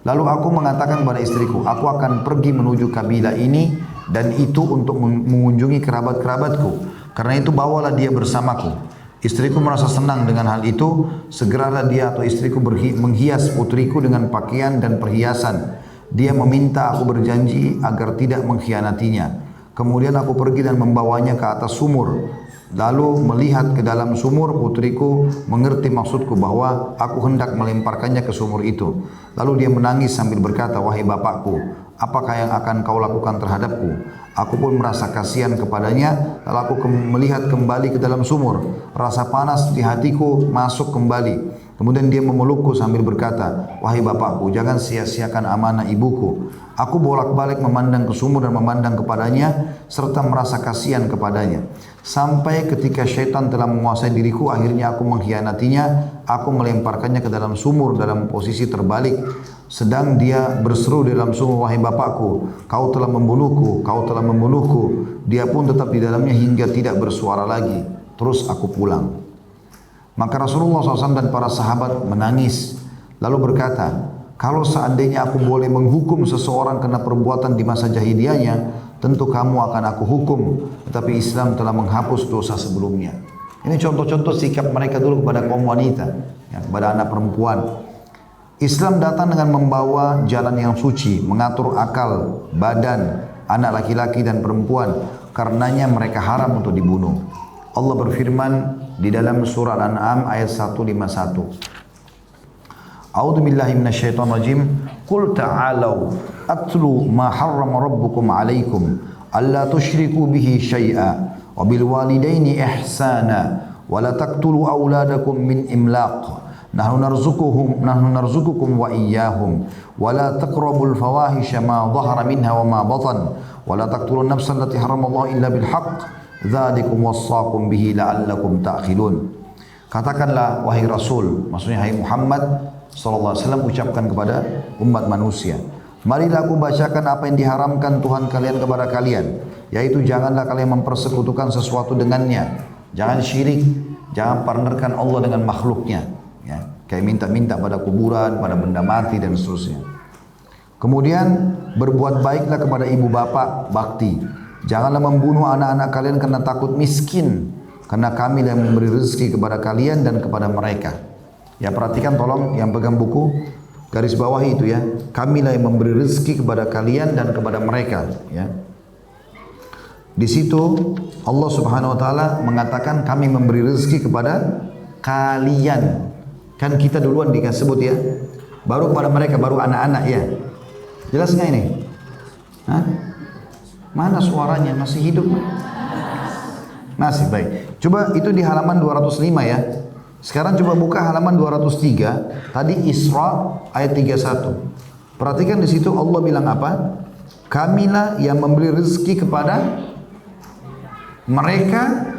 Lalu aku mengatakan kepada istriku, aku akan pergi menuju kabilah ini dan itu untuk mengunjungi kerabat-kerabatku. Karena itu bawalah dia bersamaku. Istriku merasa senang dengan hal itu. Segeralah dia atau istriku menghias putriku dengan pakaian dan perhiasan. Dia meminta aku berjanji agar tidak mengkhianatinya. Kemudian aku pergi dan membawanya ke atas sumur. Lalu melihat ke dalam sumur, putriku mengerti maksudku bahwa aku hendak melemparkannya ke sumur itu. Lalu dia menangis sambil berkata, wahai bapakku, apakah yang akan kau lakukan terhadapku? Aku pun merasa kasihan kepadanya, lalu aku melihat kembali ke dalam sumur. Rasa panas di hatiku masuk kembali. Kemudian dia memelukku sambil berkata, wahai bapakku, jangan sia-siakan amanah ibuku. Aku bolak-balik memandang ke sumur dan memandang kepadanya, serta merasa kasihan kepadanya. Sampai ketika syaitan telah menguasai diriku, akhirnya aku mengkhianatinya. Aku melemparkannya ke dalam sumur dalam posisi terbalik. Sedang dia berseru di dalam sumur, wahai bapakku, kau telah membunuhku, kau telah membunuhku. Dia pun tetap di dalamnya hingga tidak bersuara lagi. Terus aku pulang. Maka Rasulullah SAW dan para sahabat menangis. Lalu berkata, kalau seandainya aku boleh menghukum seseorang karena perbuatan di masa jahiliyahnya, tentu kamu akan aku hukum. Tetapi Islam telah menghapus dosa sebelumnya. Ini contoh-contoh sikap mereka dulu kepada kaum wanita, ya, kepada anak perempuan. Islam datang dengan membawa jalan yang suci, mengatur akal, badan, anak laki-laki dan perempuan. Karenanya mereka haram untuk dibunuh. Allah berfirman di dalam surah Al-An'am ayat 151. A'udzu billahi minasyaitonir rajim. Qul ta'alu atlu ma harrama rabbukum 'alaikum alla tusyriku bihi syai'a wa bil walidaini ihsana wa la taqtulu auladakum min imlaq. Nahnu narzuqukum wa iyyahum wa la taqrabul fawahisha ma dhahara minha wa ma batan wa la taqtulun nafsan allati haramallahu illa bil haqq. Dzalikum wassaqum bihi la'allakum ta'qilun. Katakanlah wahai Rasul, maksudnya hai Muhammad sallallahu alaihi wasallam, ucapkan kepada umat manusia, marilah aku bacakan apa yang diharamkan Tuhan kalian kepada kalian, yaitu janganlah kalian mempersekutukan sesuatu dengannya, jangan syirik, jangan partnerkan Allah dengan makhluknya, ya, kayak minta-minta pada kuburan, pada benda mati dan seterusnya. Kemudian berbuat baiklah kepada ibu bapak, bakti. Janganlah membunuh anak-anak kalian karena takut miskin, karena kami yang memberi rezeki kepada kalian dan kepada mereka. Ya, perhatikan tolong yang pegang buku, garis bawah itu ya. Kamilah yang memberi rezeki kepada kalian dan kepada mereka, ya. Di situ Allah Subhanahu wa taala mengatakan kami memberi rezeki kepada kalian. Kan kita duluan disebut ya. Baru kepada mereka, baru anak-anak ya. Jelas enggak ini? Hah? Mana suaranya? Masih hidup? Masih, baik. Coba itu di halaman 205 ya. Sekarang coba buka halaman 203. Tadi Isra ayat 31. Perhatikan di situ Allah bilang apa? Kamilah yang memberi rezeki kepada mereka,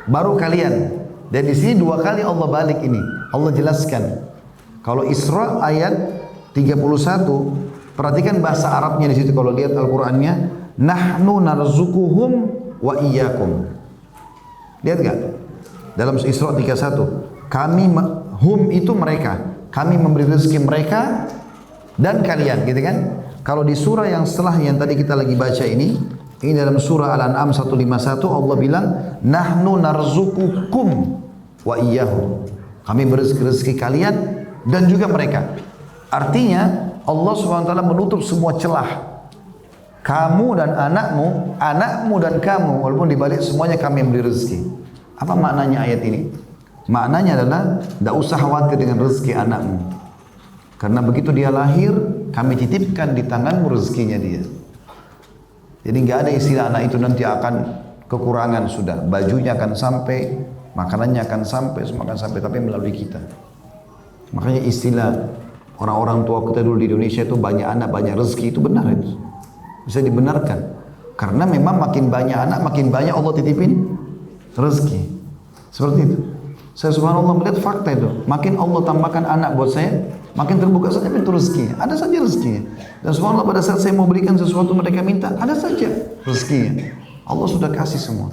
baru kalian. Dan di sini dua kali Allah balik ini. Allah jelaskan. Kalau Isra ayat 31, perhatikan bahasa Arabnya di situ kalau lihat Al-Qur'annya. Nahnu narzuquhum wa iyyakum. Lihat enggak? Dalam Isra 31, kami hum itu mereka. Kami memberi rezeki mereka dan kalian, gitu kan? Kalau di surah yang setelah yang tadi kita lagi baca ini dalam surah Al-An'am 151 Allah bilang nahnu narzuqukum wa iyyahum. Kami beri rezeki kalian dan juga mereka. Artinya Allah Subhanahu wa taala menutup semua celah. Kamu dan anakmu, anakmu dan kamu, walaupun dibalik semuanya kami yang beri rezeki. Apa maknanya ayat ini? Maknanya adalah tidak usah khawatir dengan rezeki anakmu, karena begitu dia lahir kami titipkan di tanganmu rezekinya dia. Jadi nggak ada istilah anak itu nanti akan kekurangan, sudah bajunya akan sampai, makanannya akan sampai, semua akan sampai, tapi melalui kita. Makanya istilah orang-orang tua kita dulu di Indonesia itu banyak anak banyak rezeki, itu benar itu. Bisa dibenarkan karena memang makin banyak anak makin banyak Allah titipin rezeki, seperti itu. Saya subhanallah melihat fakta itu, makin Allah tambahkan anak buat saya makin terbuka saja pintu rezekinya, ada saja rezekinya. Dan subhanallah pada saat saya mau berikan sesuatu mereka minta, ada saja rezekinya. Allah sudah kasih semua.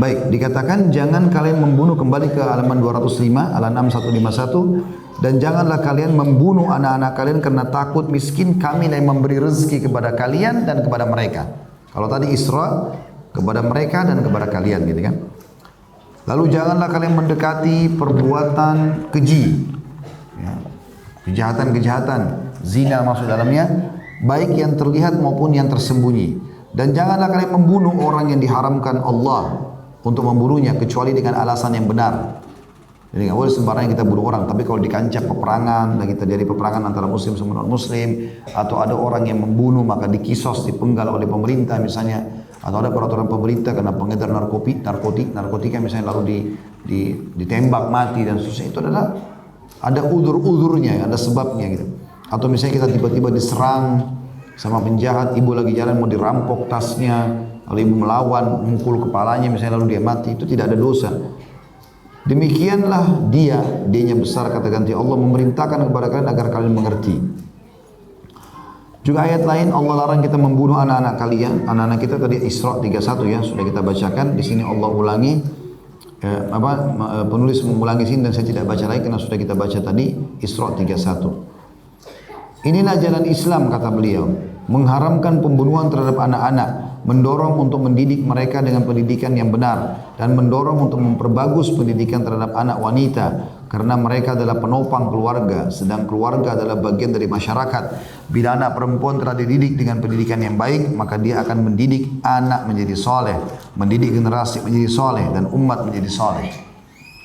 Baik, dikatakan jangan kalian membunuh, kembali ke halaman 205 Al-An'am 151. Dan janganlah kalian membunuh anak-anak kalian karena takut miskin, kami yang memberi rezeki kepada kalian dan kepada mereka. Kalau tadi Isra kepada mereka dan kepada kalian, gitu kan. Lalu janganlah kalian mendekati perbuatan keji, ya, kejahatan-kejahatan, zina masuk dalamnya, baik yang terlihat maupun yang tersembunyi. Dan janganlah kalian membunuh orang yang diharamkan Allah untuk membunuhnya kecuali dengan alasan yang benar. Jadi nggak boleh sembarangan kita bunuh orang. Tapi kalau di kancah peperangan, lagi terjadi peperangan antara muslim sama non muslim, atau ada orang yang membunuh maka dikisos, dipenggal oleh pemerintah misalnya, atau ada peraturan pemerintah karena pengedar narkotika misalnya lalu ditembak mati dan seterusnya, itu adalah ada udur-udurnya, ada sebabnya gitu. Atau misalnya kita tiba-tiba diserang sama penjahat, ibu lagi jalan mau dirampok tasnya, lalu ibu melawan, mukul kepalanya misalnya lalu dia mati, itu tidak ada dosa. Demikianlah dianya besar kata ganti Allah memerintahkan kepada kalian agar kalian mengerti. Juga ayat lain Allah larang kita membunuh anak-anak kalian. Anak-anak kita tadi Isra 31 ya, sudah kita bacakan. Di sini Allah ulangi penulis mengulangi sini dan saya tidak baca lagi karena sudah kita baca tadi Isra 31. Inilah jalan Islam kata beliau, mengharamkan pembunuhan terhadap anak-anak, mendorong untuk mendidik mereka dengan pendidikan yang benar, dan mendorong untuk memperbagus pendidikan terhadap anak wanita, karena mereka adalah penopang keluarga, sedang keluarga adalah bagian dari masyarakat. Bila anak perempuan telah dididik dengan pendidikan yang baik, maka dia akan mendidik anak menjadi soleh, mendidik generasi menjadi soleh, dan umat menjadi soleh.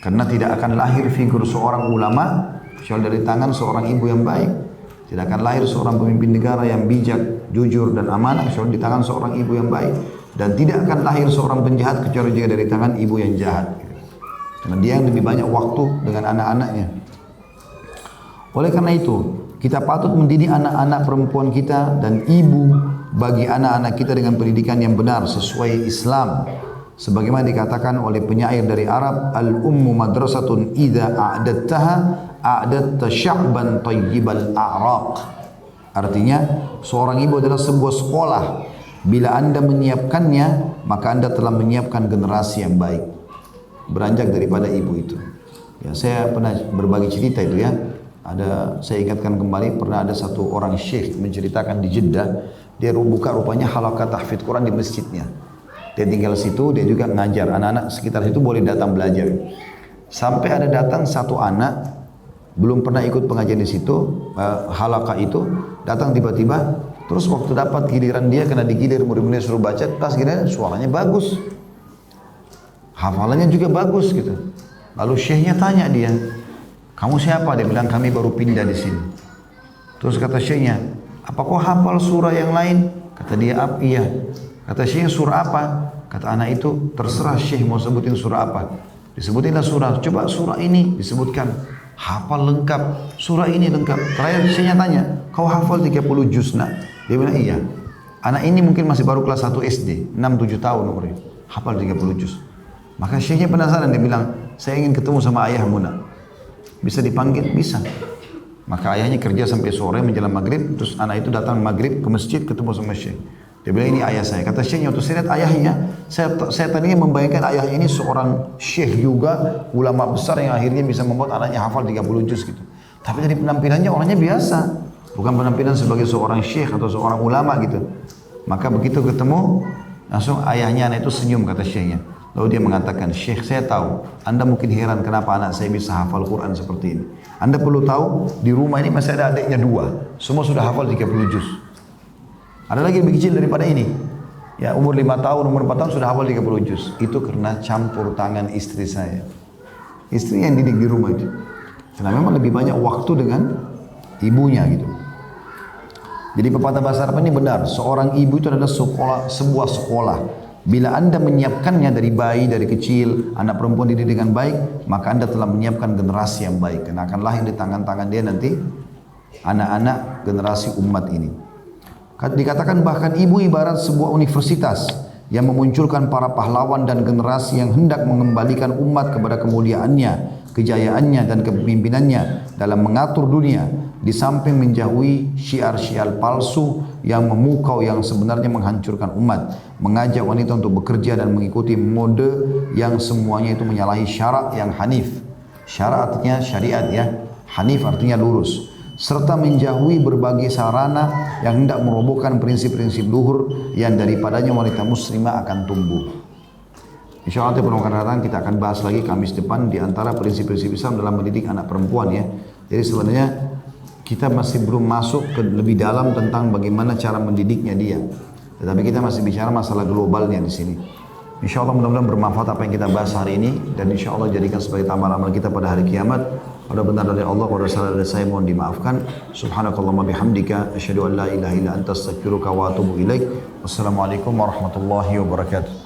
Karena tidak akan lahir figur seorang ulama kecuali dari tangan seorang ibu yang baik. Tidak akan lahir seorang pemimpin negara yang bijak, jujur dan amanah kecuali di tangan seorang ibu yang baik. Dan tidak akan lahir seorang penjahat kecuali juga dari tangan ibu yang jahat. Karena dia yang lebih banyak waktu dengan anak-anaknya. Oleh karena itu, kita patut mendidik anak-anak perempuan kita dan ibu bagi anak-anak kita dengan pendidikan yang benar sesuai Islam. Sebagaimana dikatakan oleh penyair dari Arab, al-ummu madrasatun idza a'dattaha a'datta sya'ban tayyibal a'raq. Artinya, seorang ibu adalah sebuah sekolah. Bila Anda menyiapkannya, maka Anda telah menyiapkan generasi yang baik. Beranjak daripada ibu itu. Ya, saya pernah berbagi cerita itu ya. Saya ingatkan kembali, pernah ada satu orang syekh menceritakan di Jeddah, dia buka rupanya halakat tahfidz Quran di masjidnya. Dia tinggal situ, dia juga ngajar. Anak-anak sekitar situ boleh datang belajar. Sampai ada datang satu anak, belum pernah ikut pengajian di situ, halaqah itu, datang tiba-tiba, terus waktu dapat giliran dia, kena digilir, murid-muridnya suruh baca, pas giliran suaranya bagus. Hafalannya juga bagus gitu. Lalu syekhnya tanya dia, kamu siapa? Dia bilang, kami baru pindah di sini. Terus kata syekhnya, apa kau hafal surah yang lain? Kata dia, iya. Kata syekhnya, surah apa? Kata anak itu, terserah syekh mau sebutin surah apa. Disebutinlah surah, coba surah ini disebutkan. Hafal lengkap, surah ini lengkap. Terakhir syekhnya tanya, kau hafal 30 juz nak? Dia bilang, iya. Anak ini mungkin masih baru kelas 1 SD, 6-7 tahun umurnya. Hafal 30 juz. Maka syekhnya penasaran, dia bilang, saya ingin ketemu sama ayahmu nak. Bisa dipanggil? Bisa. Maka ayahnya kerja sampai sore menjelang maghrib, terus anak itu datang maghrib ke masjid ketemu sama syekh. Dia bilang, ini ayah saya. Kata syekhnya, waktu saya lihat ayahnya, saya tadinya membayangkan ayahnya ini seorang syekh juga, ulama besar yang akhirnya bisa membuat anaknya hafal 30 juz gitu. Tapi dari penampilannya orangnya biasa. Bukan penampilan sebagai seorang syekh atau seorang ulama gitu. Maka begitu ketemu, langsung ayahnya anak itu senyum, kata syekhnya. Lalu dia mengatakan, syekh saya tahu, Anda mungkin heran kenapa anak saya bisa hafal Quran seperti ini. Anda perlu tahu, di rumah ini masih ada adiknya 2. Semua sudah hafal 30 juz. Ada lagi lebih kecil daripada ini. Ya, umur 5 tahun, umur 4 tahun sudah hafal 30 juz. Itu karena campur tangan istri saya. Istri yang didik di rumah itu. Karena memang lebih banyak waktu dengan ibunya gitu. Jadi pepatah bahasa Arab ini benar. Seorang ibu itu adalah sebuah sekolah. Bila Anda menyiapkannya dari bayi, dari kecil, anak perempuan dididik dengan baik, maka Anda telah menyiapkan generasi yang baik. Karena akan lahir di tangan-tangan dia nanti anak-anak generasi umat ini. Dikatakan bahkan ibu ibarat sebuah universitas yang memunculkan para pahlawan dan generasi yang hendak mengembalikan umat kepada kemuliaannya, kejayaannya dan kepemimpinannya dalam mengatur dunia, di samping menjauhi syiar-syiar palsu yang memukau yang sebenarnya menghancurkan umat, mengajak wanita untuk bekerja dan mengikuti mode yang semuanya itu menyalahi syarak yang hanif. Syarak artinya syariat ya, hanif artinya lurus. Serta menjauhi berbagai sarana yang hendak merobohkan prinsip-prinsip luhur yang daripadanya wanita muslimah akan tumbuh. Insya Allah kita akan bahas lagi Kamis depan di antara prinsip-prinsip Islam dalam mendidik anak perempuan ya. Jadi sebenarnya kita masih belum masuk ke lebih dalam tentang bagaimana cara mendidiknya dia. Tetapi kita masih bicara masalah globalnya di sini. Insya Allah mudah-mudahan bermanfaat apa yang kita bahas hari ini, dan insya Allah jadikan sebagai amal-amal kita pada hari kiamat. Kalau benar dari Allah, kalau salah dari saya mohon dimaafkan. Subhanakallahumma bihamdika asyhadu an la ilaha illa anta astaghfiruka wa atubu ilaik. Wassalamualaikum warahmatullahi wabarakatuh.